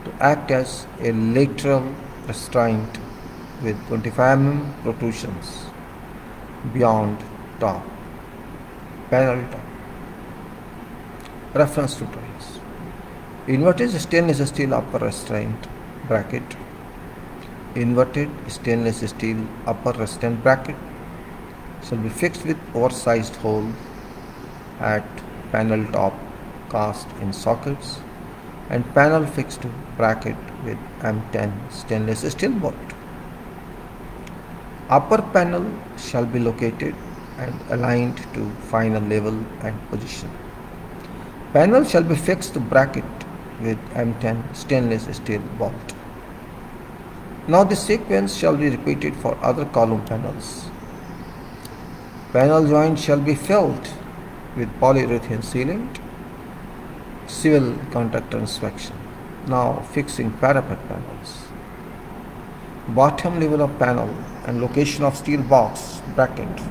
Speaker 1: to act as a lateral restraint with 25 mm protrusions beyond top panel top. Reference to drawings. Inverted stainless steel upper restraint bracket. Inverted stainless steel upper restraint bracket shall be fixed with oversized hole at panel top cast in sockets and panel fixed to bracket with M10 stainless steel bolt. Upper panel shall be located and aligned to final level and position. Panel shall be fixed to bracket with M10 stainless steel bolt. Now this sequence shall be repeated for other column panels. Panel joint shall be filled with polyurethane sealant. Civil contractor inspection. Now fixing parapet panels. Bottom level of panel and location of steel box bracket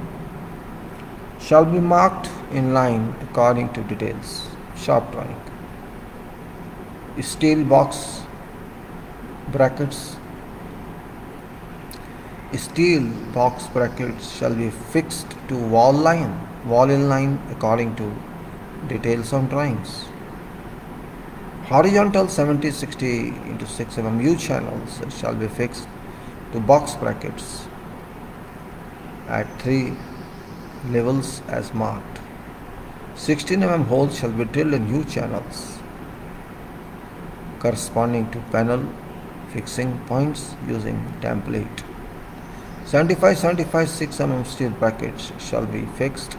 Speaker 1: shall be marked in line according to details. Shop drawing. Steel box brackets Steel box brackets shall be fixed to wall in line according to details on drawings. Horizontal 70-60 into 6 mm U channels shall be fixed to box brackets at 3 levels as marked. 16 mm holes shall be drilled in U channels corresponding to panel fixing points using template. 75-75 6 mm steel brackets shall be fixed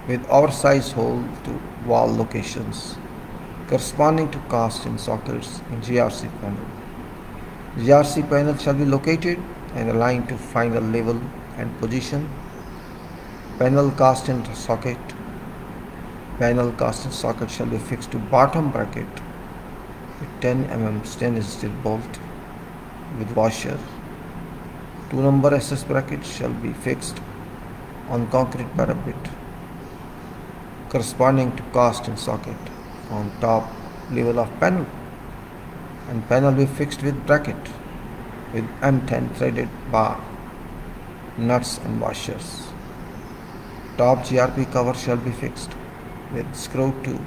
Speaker 1: with oversized hole to wall locations corresponding to cast-in sockets in GRC panel. GRC panel shall be located and aligned to final level and position. Panel cast-in socket shall be fixed to bottom bracket with 10 mm stainless steel bolt with washer. 2 number SS bracket shall be fixed on concrete parapet corresponding to cast-in socket on top level of panel, and panel be fixed with bracket with M10 threaded bar, nuts and washers. Top GRP cover shall be fixed with screw to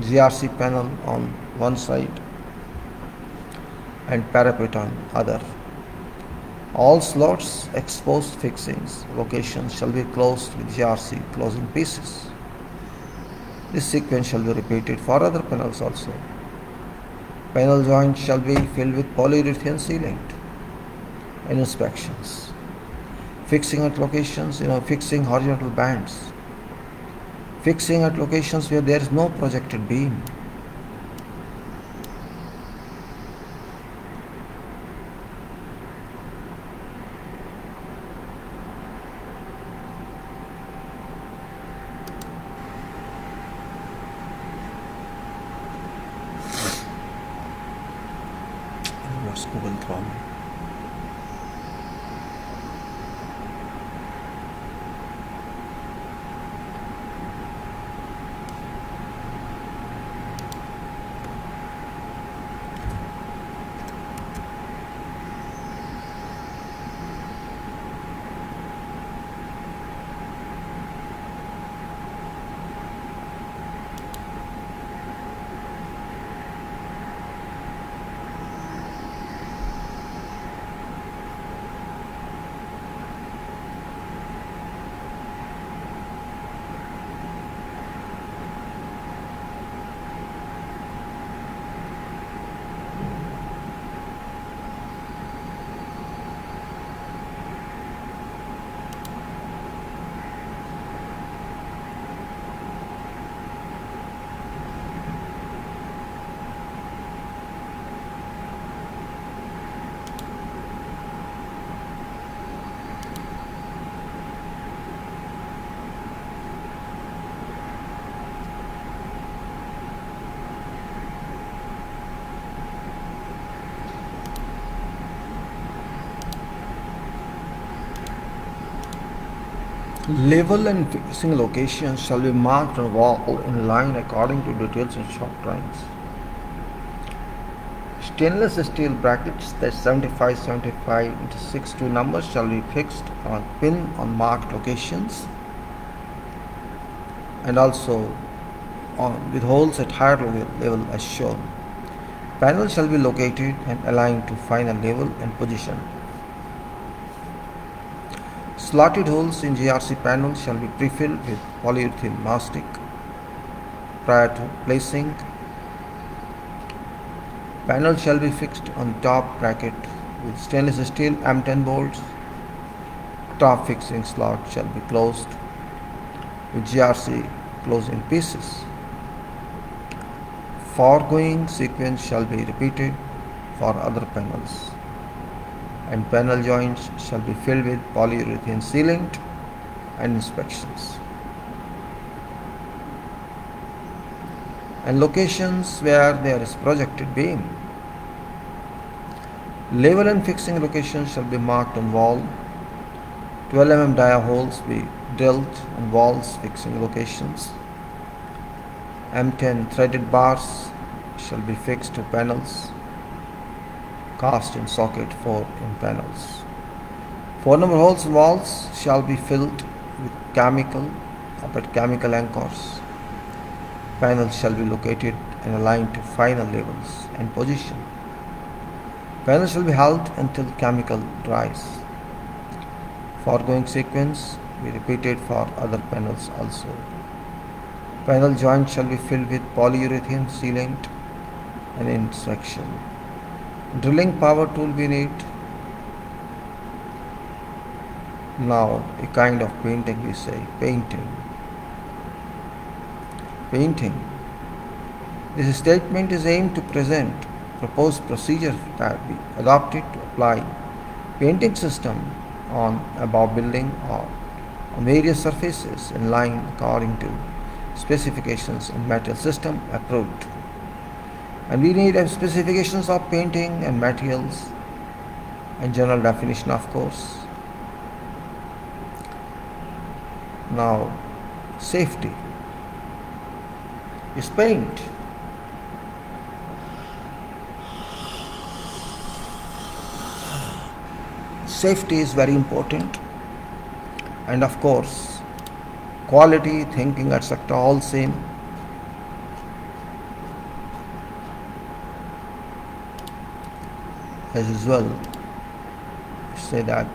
Speaker 1: GRC panel on one side and parapet on other. All slots exposed fixings locations shall be closed with GRC closing pieces. This sequence shall be repeated for other panels also. Panel joints shall be filled with polyurethane sealant. And inspections. Fixing at locations, fixing horizontal bands. Fixing at locations where there is no projected beam. What's Google Chrome? Level and fixing locations shall be marked on wall in line according to details in shop drawings. Stainless steel brackets that 75-75 into 6 numbers shall be fixed on pin on marked locations and also with holes at higher level as shown. Panel shall be located and aligned to final level and position. Slotted holes in GRC panel shall be pre-filled with polyurethane mastic prior to placing. Panel shall be fixed on top bracket with stainless steel M10 bolts. Top fixing slot shall be closed with GRC closing pieces. Foregoing sequence shall be repeated for other panels, and panel joints shall be filled with polyurethane sealant and inspections. And locations where there is projected beam. Level and fixing locations shall be marked on wall. 12 mm dia holes be drilled on walls fixing locations. M10 threaded bars shall be fixed to panels. Cast in socket 4 in panels. 4 number holes in walls shall be filled with chemical anchors. Panels shall be located and aligned to final levels and position. Panels shall be held until chemical dries. Foregoing sequence be repeated for other panels also. Panel joint shall be filled with polyurethane sealant and in section. Drilling power tool we need. Now a kind of painting we say, painting. This statement is aimed to present proposed procedure that be adopted to apply painting system on above building or on various surfaces in line according to specifications and material system approved. And we need specifications of painting and materials and general definition, of course. Now, safety is paint. Safety is very important, and of course quality, thinking, etc. all same. As usual, say that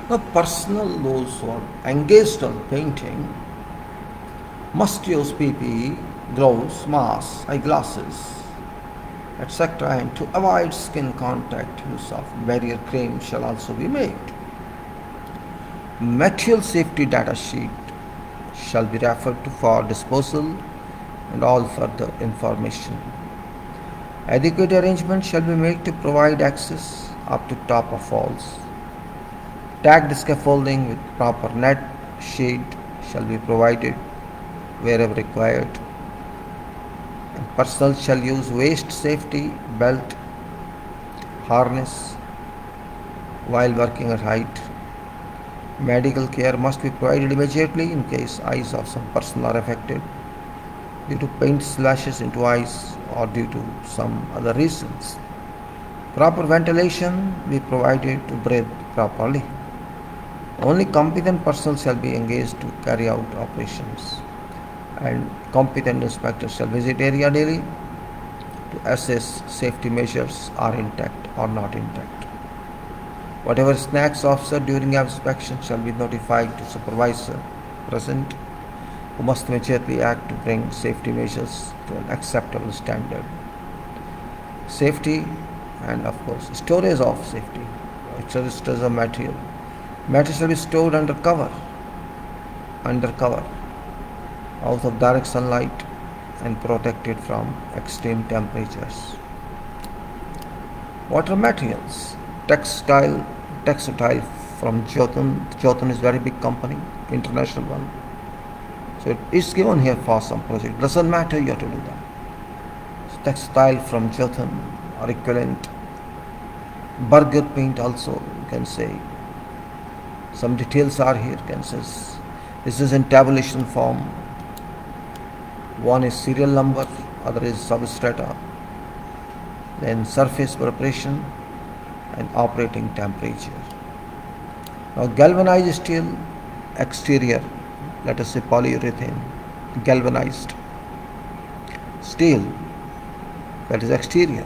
Speaker 1: the personnel, those who are engaged on painting, must use PPE, gloves, masks, eyeglasses, etc. And to avoid skin contact, use of barrier cream shall also be made. Material safety data sheet shall be referred to for disposal and all further information. Adequate arrangement shall be made to provide access up to top of walls. Tagged scaffolding with proper net shade shall be provided wherever required. And personnel shall use waist safety belt, harness while working at height. Medical care must be provided immediately in case eyes of some person are affected due to paint splashes into eyes or due to some other reasons. Proper ventilation be provided to breathe properly. Only competent personnel shall be engaged to carry out operations, and competent inspectors shall visit area daily to assess safety measures are intact or not intact. Whatever snacks offered during inspection shall be notified to supervisor present, who must immediately act to bring safety measures to an acceptable standard. Safety and of course storage of safety, storage of material. Material shall be stored under cover, out of direct sunlight and protected from extreme temperatures. Water materials, textile from Jotun. Jotun is very big company, international one. So it is given here for some project. Doesn't matter, you have to do that. So textile from Jotun or equivalent. Burger paint also, you can say. Some details are here, can say. This is in tabulation form. One is serial number, other is substrata. Then surface preparation and operating temperature. Now galvanized steel exterior, let us say polyurethane, galvanized steel, that is exterior.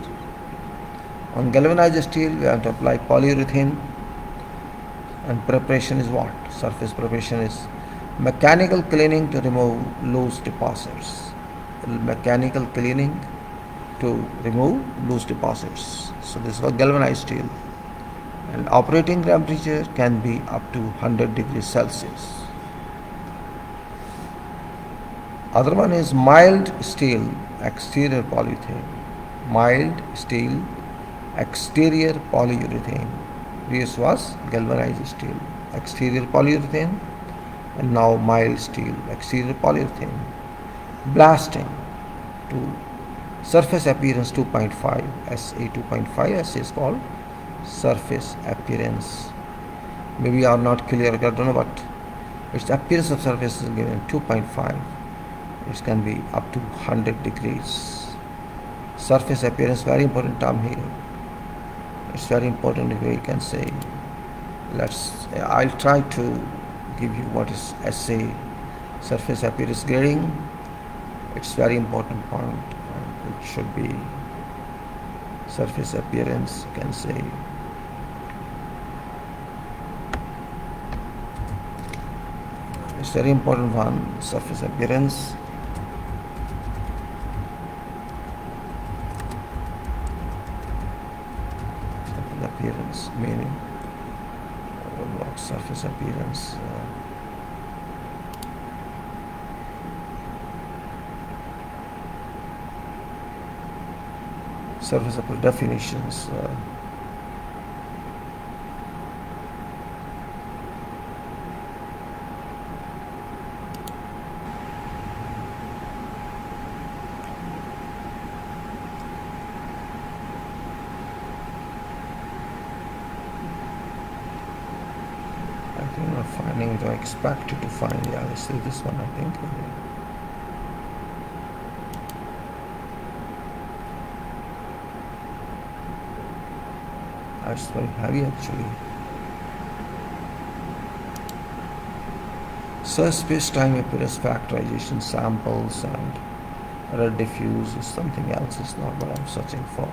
Speaker 1: On galvanized steel we have to apply polyurethane, and preparation is what? Surface preparation is mechanical cleaning to remove loose deposits. Mechanical cleaning to remove loose deposits. So this is for galvanized steel. And operating temperature can be up to 100 degrees Celsius. Other one is mild steel, exterior polyurethane. mild steel, exterior polyurethane. Previous was galvanized steel, exterior polyurethane, and now mild steel, exterior polyurethane. Blasting to surface appearance 2.5, SA 2.5, SA is called surface appearance. Maybe you are not clear, I don't know what. Its appearance of surface is given 2.5. It can be up to 100 degrees. Surface appearance, very important term here. It's very important way you can say. I'll try to give you what is SA, surface appearance grading. It's very important point. It should be surface appearance, you can say. It's very important one, surface appearance. Surface appearance meaning surface appearance. Surface appearance definitions. Finding it, I expected to find, yeah, let's see this one, I think. It's very heavy actually. So space-time appearance factorization samples and red diffuse is something else, is not what I'm searching for.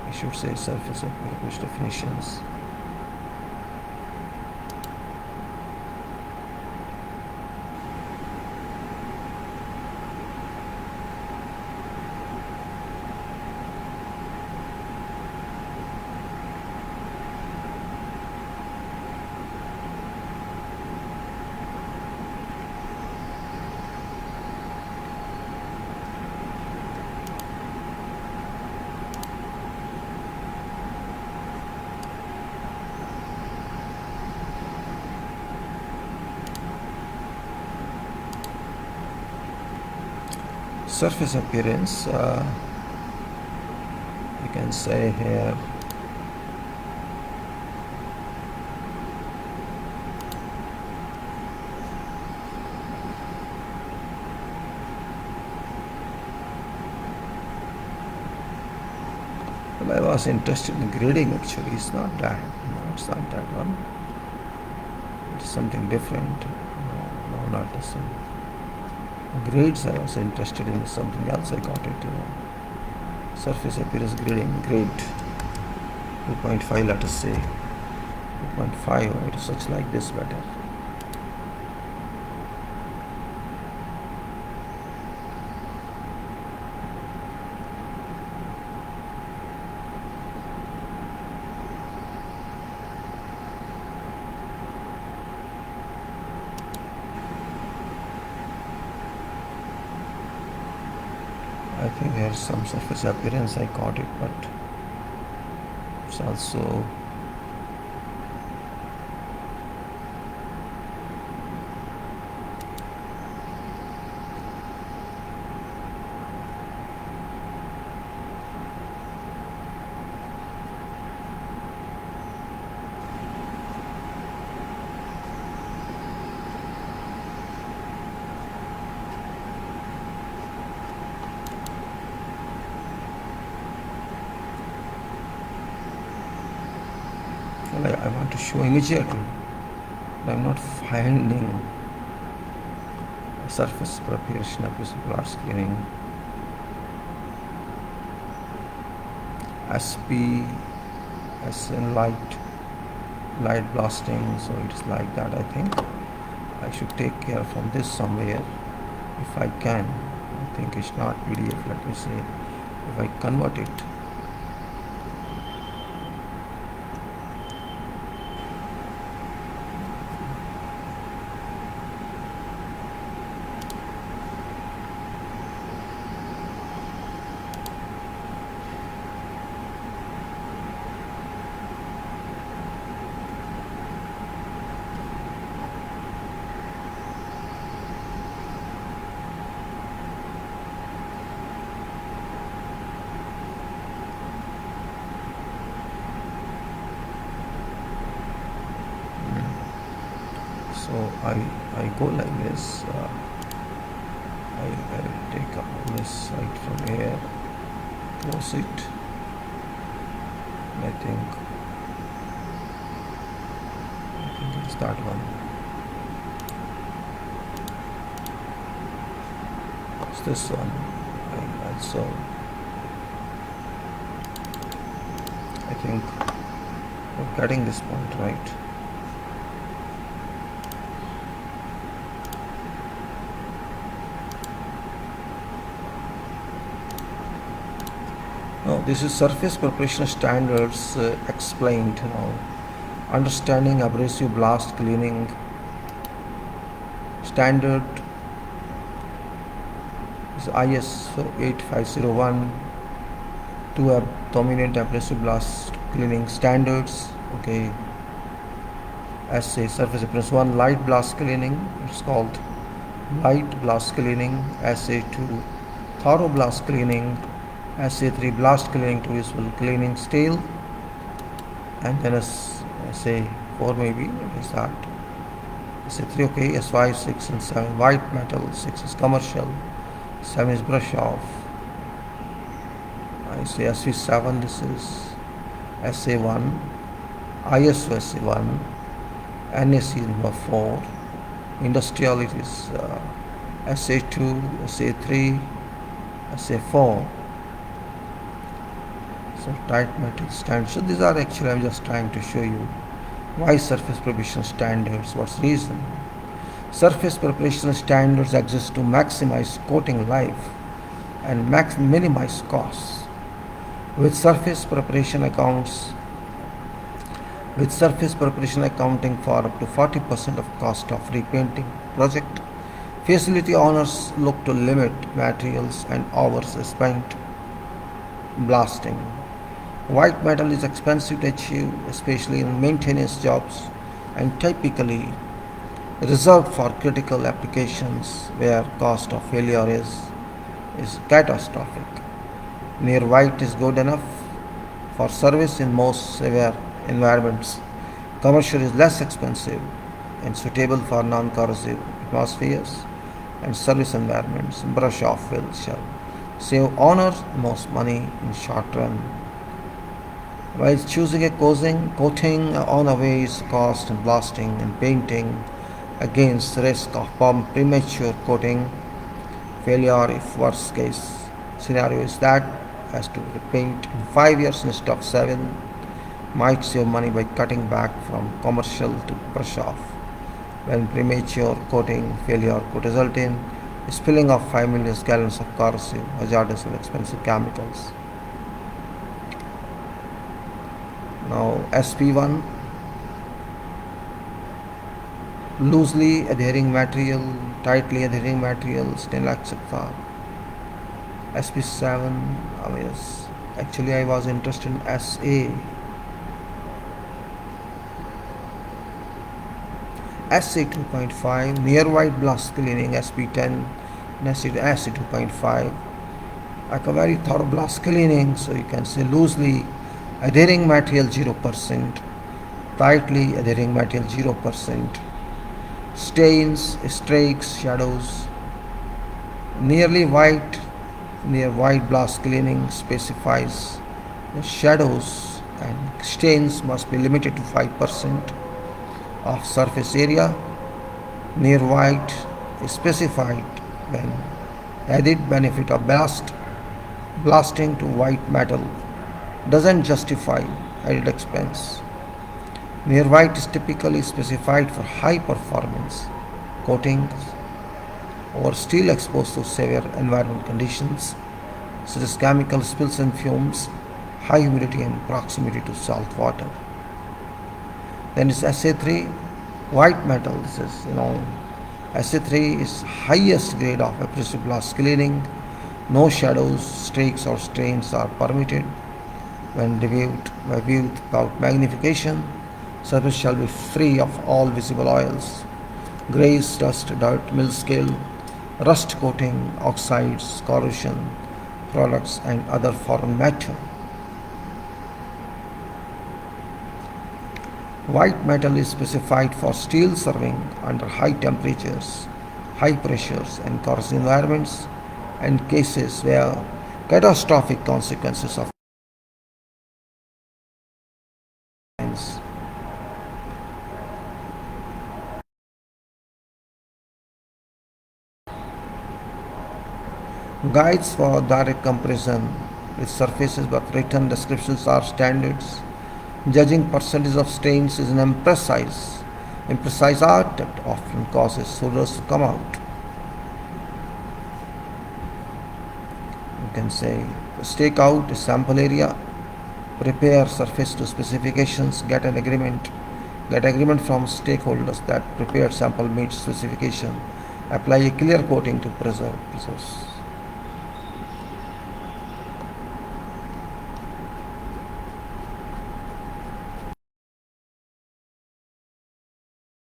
Speaker 1: I should say surface appearance definitions. Surface appearance, you can say here I was interested in grading actually. It's not that, no, it's not that one. It's something different. No, not the same. Grades I was interested in something else, I got it. Surface appearance grading, grade 2.5, let us say 2.5, it is such like this better. I think there's some surface appearance, I got it, but it's also I want to show immediately. I'm not finding surface preparation of polar screening. SP, SN light blasting, so it's like that. I think I should take care from this somewhere if I can. I think it's not PDF, let me see if I convert it. So I go like this. I will take up this side from here, close it. I think it's that one. It's this one. I think we're getting this point right. Now this is surface preparation standards explained. Understanding abrasive blast cleaning standard is ISO 8501, two dominant abrasive blast cleaning standards. Okay, SA surface appearance 1 light blast cleaning, it's called light blast cleaning. SA2 thorough blast cleaning. SA3 blast cleaning to useful cleaning steel. And then SA4 maybe is that. SA3 okay, S5, 6 and 7 white metal, 6 is commercial, 7 is brush off. I say SV7, this is SA1, ISO SA1, NAC number 4, industrial it is SA2, SA3, SA4. So tight metal standards. So these are actually, I'm just trying to show you why surface preparation standards, what's the reason. Surface preparation standards exist to maximize coating life and minimize costs. With surface preparation accounting for up to 40% of cost of repainting project, facility owners look to limit materials and hours spent blasting. White metal is expensive to achieve, especially in maintenance jobs, and typically reserved for critical applications where cost of failure is catastrophic. Near white is good enough for service in most severe environments. Commercial is less expensive and suitable for non-corrosive atmospheres and service environments. Brush off shall save owners most money in short run. While choosing a coating on weighs cost in blasting and painting against risk of premature coating failure. If worst case scenario is that has to repaint in 5 years instead of 7, might save money by cutting back from commercial to brush off. When premature coating failure could result in spilling of 5 million gallons of corrosive, hazardous and expensive chemicals. Now SP1, loosely adhering material, tightly adhering material, still acceptable. SP7, yes. Actually I was interested in SA. SA 2.5, near white blast cleaning, SP10, SA 2.5. Like a very thorough blast cleaning, so you can say loosely adhering material 0%, tightly adhering material 0%, stains, streaks, shadows. Near white blast cleaning specifies the shadows and stains must be limited to 5% of surface area. Near white is specified when added benefit of blasting to white metal doesn't justify added expense. Near white is typically specified for high performance coatings or steel exposed to severe environmental conditions such as chemical spills and fumes, high humidity and proximity to salt water. Then it's SA3, white metal. This is, SA3 is highest grade of abrasive blast cleaning. No shadows, streaks or stains are permitted. When reviewed without magnification, surface shall be free of all visible oils, grease, dust, dirt, mill scale, rust coating, oxides, corrosion, products and other foreign matter. White metal is specified for steel serving under high temperatures, high pressures, and corrosive environments and cases where catastrophic consequences of science. Guides for direct comparison with surfaces but written descriptions are standards. Judging percentage of stains is an imprecise art that often causes soldiers to come out. You can say stake out a sample area, prepare surface to specifications, get agreement from stakeholders that prepared sample meets specification, apply a clear coating to preserve.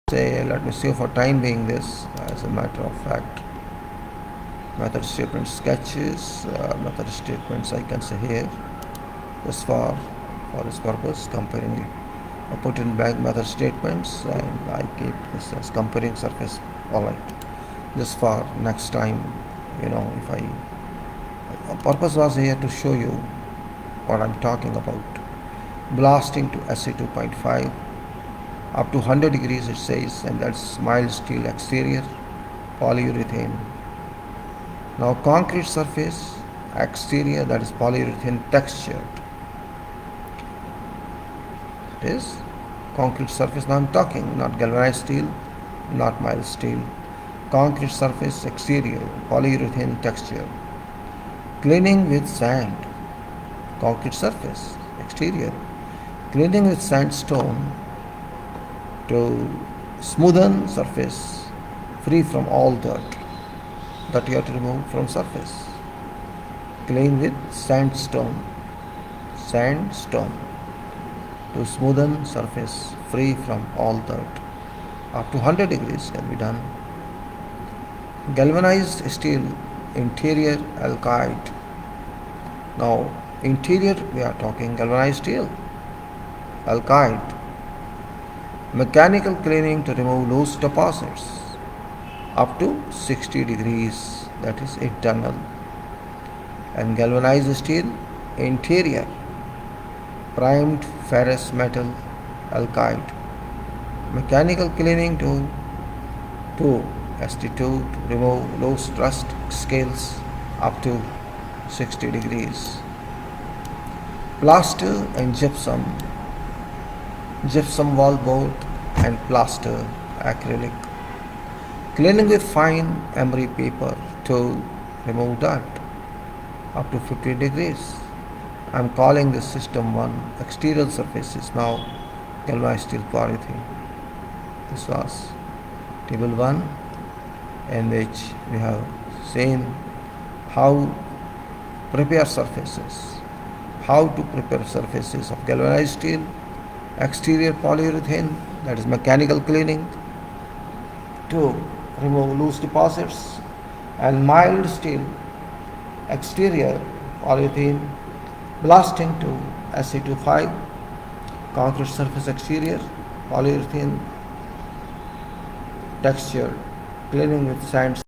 Speaker 1: Say, let me see for time being this as a matter of fact. Method statement sketches, method statements I can say here, just for this purpose, comparing. I put in blank method statements and I keep this as comparing surface. Alright, just for next time, if purpose was here to show you what I'm talking about. Blasting to SA 2.5 up to 100 degrees it says, and that's mild steel exterior, polyurethane. Now concrete surface exterior, that is polyurethane textured. It is concrete surface. Now I'm talking, not galvanized steel, not mild steel. Concrete surface exterior, polyurethane texture. Cleaning with sand, concrete surface exterior. Cleaning with sandstone to smoothen surface free from all dirt that you have to remove from surface. Clean with sandstone to smoothen surface free from all dirt. Up to 100 degrees can be done. Galvanized steel interior alkyd. Now interior we are talking galvanized steel alkyd. Mechanical cleaning to remove loose deposits up to 60 degrees, that is internal. And galvanized steel interior primed ferrous metal alkyd. Mechanical cleaning to ST2 to remove loose rust scales up to 60 degrees. Plaster and gypsum wallboard and plaster acrylic. Cleaning with fine emery paper to remove dirt up to 50 degrees. I am calling this system 1. Exterior surfaces now galvanized steel polyurethane. This was table 1, in which we have seen how prepare surfaces, how to prepare surfaces of galvanized steel, exterior polyurethane, that is mechanical cleaning to remove loose deposits, and mild steel exterior polyurethane blasting to SA25, concrete surface exterior polyurethane textured, cleaning with sand.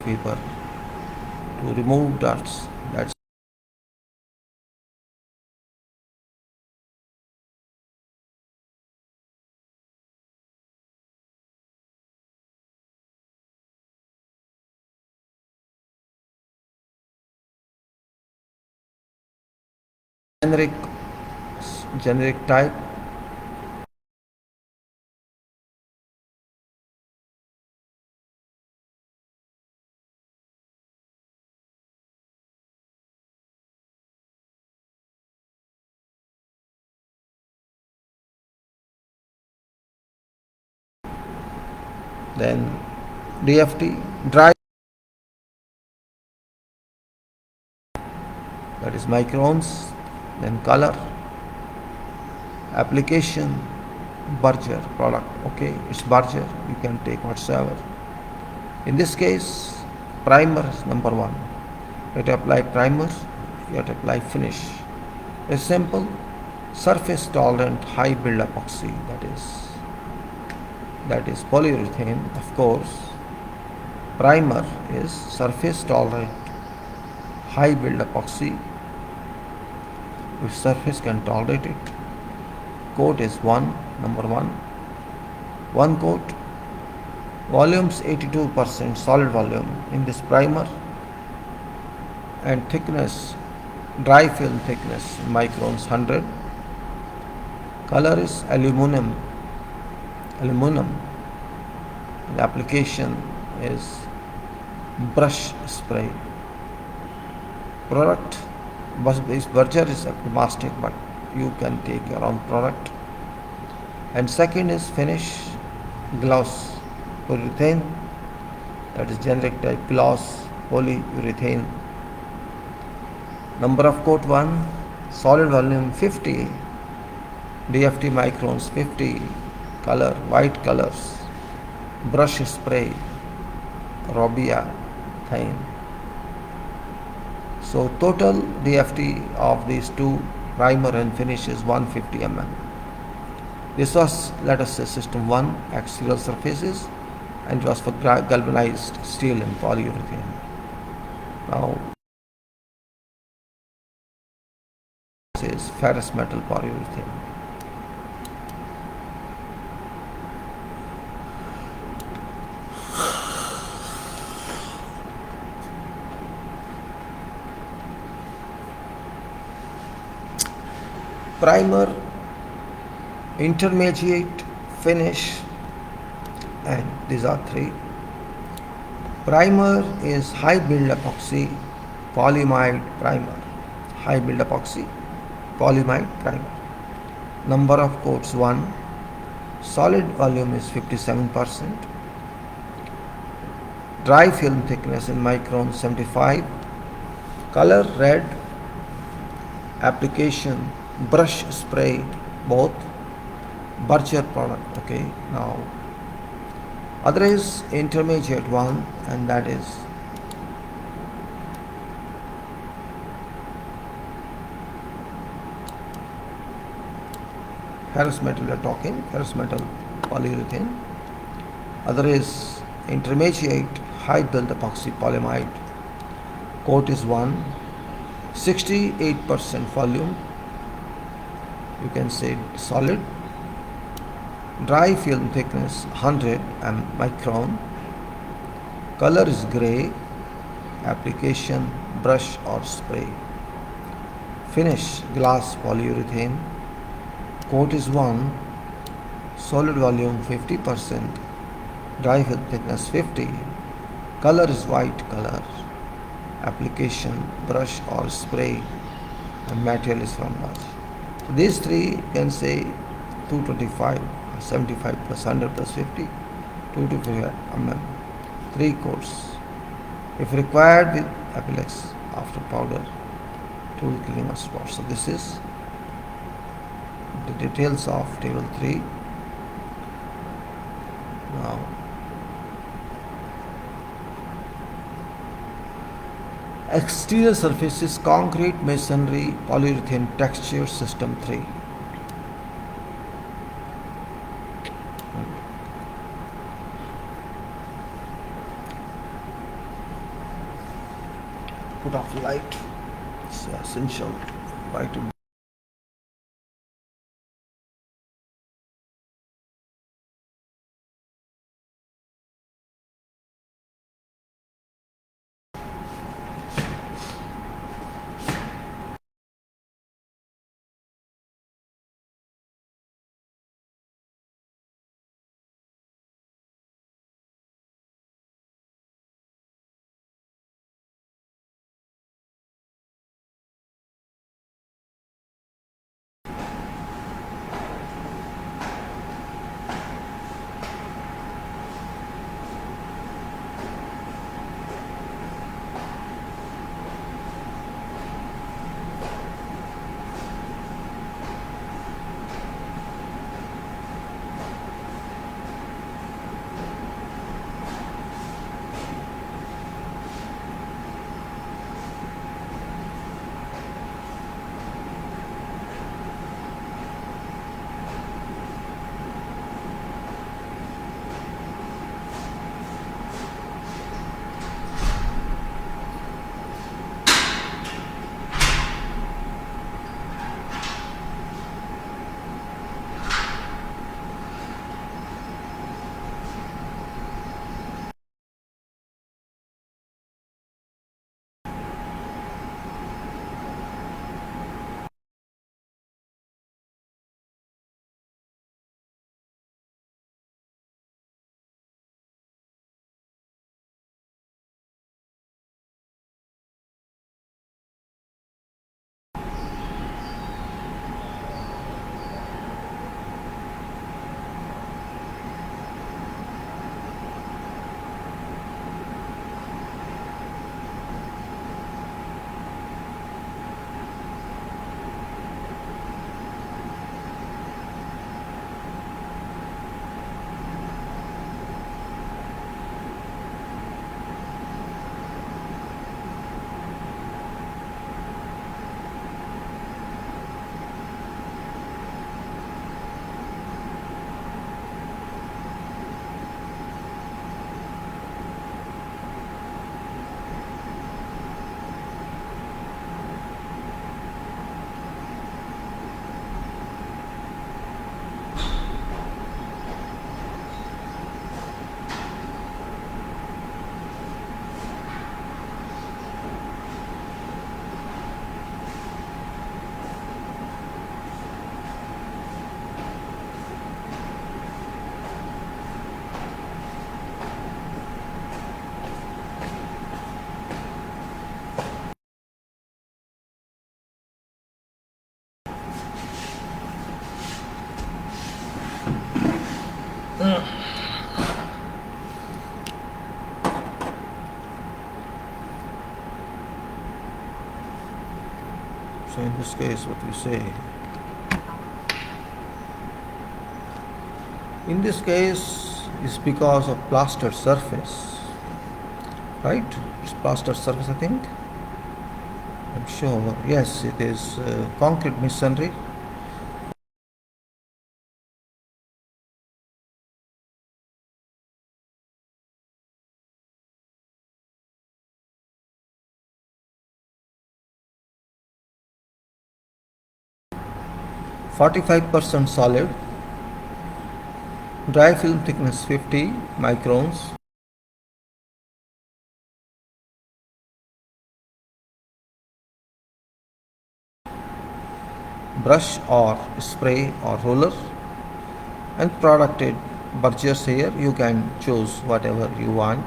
Speaker 1: Paper to remove darts. That's generic type. then DFT, dry, that is microns, then color, application, Berger product, okay, it's Berger, you can take whatsoever. In this case, primer is number one. You have to apply primer, you have to apply finish. A simple surface tolerant high build epoxy, that is polyurethane, of course. Primer is surface tolerant high build epoxy, which surface can tolerate it. Coat is number one coat, volumes 82% solid volume in this primer, and thickness, dry film thickness microns 100. Color is aluminum. The application is brush spray. Product, this Berger is plastic, but you can take your own product. And second is finish, gloss polyurethane, that is generic type gloss polyurethane. Number of coat 1, solid volume 50, DFT microns 50, color white colors, brush spray, Robia thine. So total DFT of these two, primer and finish, is 150 mm. This was, let us say, system 1, exterior surfaces, and it was for galvanized steel and polyurethane. Now this is ferrous metal polyurethane. Primer, intermediate, finish, and these are three. Primer is high build epoxy polyimide primer. High build epoxy polyimide primer. Number of coats 1. Solid volume is 57%. Dry film thickness in micron 75. Color red. Application brush spray, both Berger product. Okay, now other is intermediate one, and that is ferrous metal. We are talking ferrous metal polyurethane. Other is intermediate high build epoxy polyimide. Coat is 1, 68% volume, you can say solid. Dry film thickness 100 micron. Color is grey. Application brush or spray. Finish glass polyurethane. Coat is 1, solid volume 50%, dry film thickness 50. Color is white color. Application brush or spray, and material is from large. So these three, you can say 225, 75 plus 100 plus 50, 225 mm, 3 coats. If required, with Apilex after powder, tool killing of spots. So this is the details of table 3. Now exterior surfaces, concrete, masonry, polyurethane texture, system 3. Put off light, it's essential. Try to So in this case, what we say, in this case is because of plastered surface, right? It's plastered surface, I think. I'm sure. Yes, it is concrete masonry. (45% solid), dry film thickness 50 microns, brush or spray or roller, and producted burgers. Here you can choose whatever you want,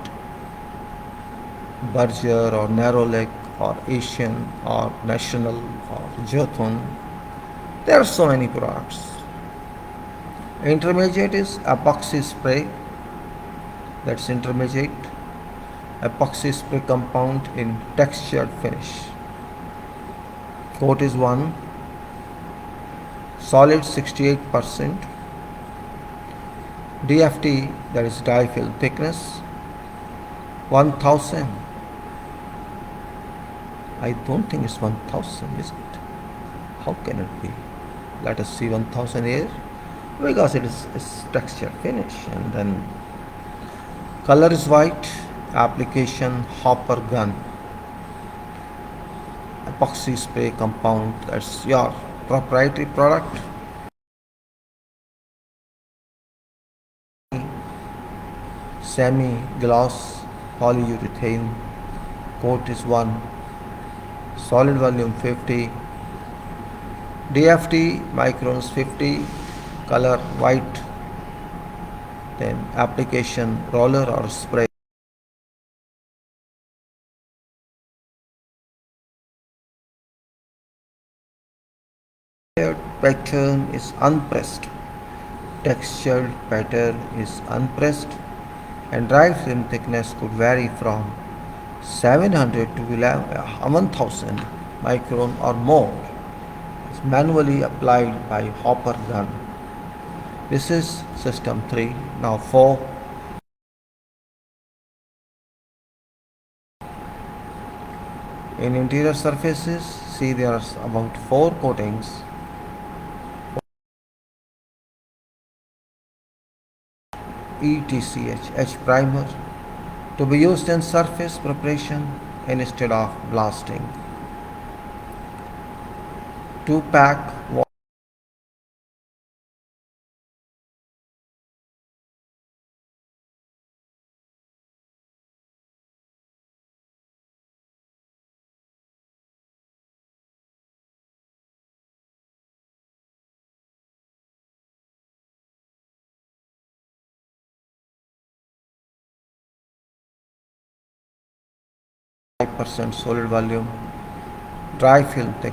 Speaker 1: burger or narrow leg or Asian or national or Jothun. There are so many products. Intermediate is epoxy spray, that's intermediate. Epoxy spray compound in textured finish. Coat is 1, solid 68%, DFT, that is dye film thickness 1000. I don't think it's 1000, is it? How can it be? Let us see 1000 here, because it is texture finish. And then color is white, application hopper gun, epoxy spray compound, that's your proprietary product. Semi gloss polyurethane, coat is 1, solid volume 50, DFT microns 50, color white, then application roller or spray. Pattern is unpressed, textured pattern is unpressed, and dry film thickness could vary from 700 to 1000 micron or more. It's manually applied by hopper gun. This is system 3. Now 4. In interior surfaces, see there are about 4 coatings. ETCH, H primer, to be used in surface preparation instead of blasting. 2-pack 5% solid volume, dry film thickness.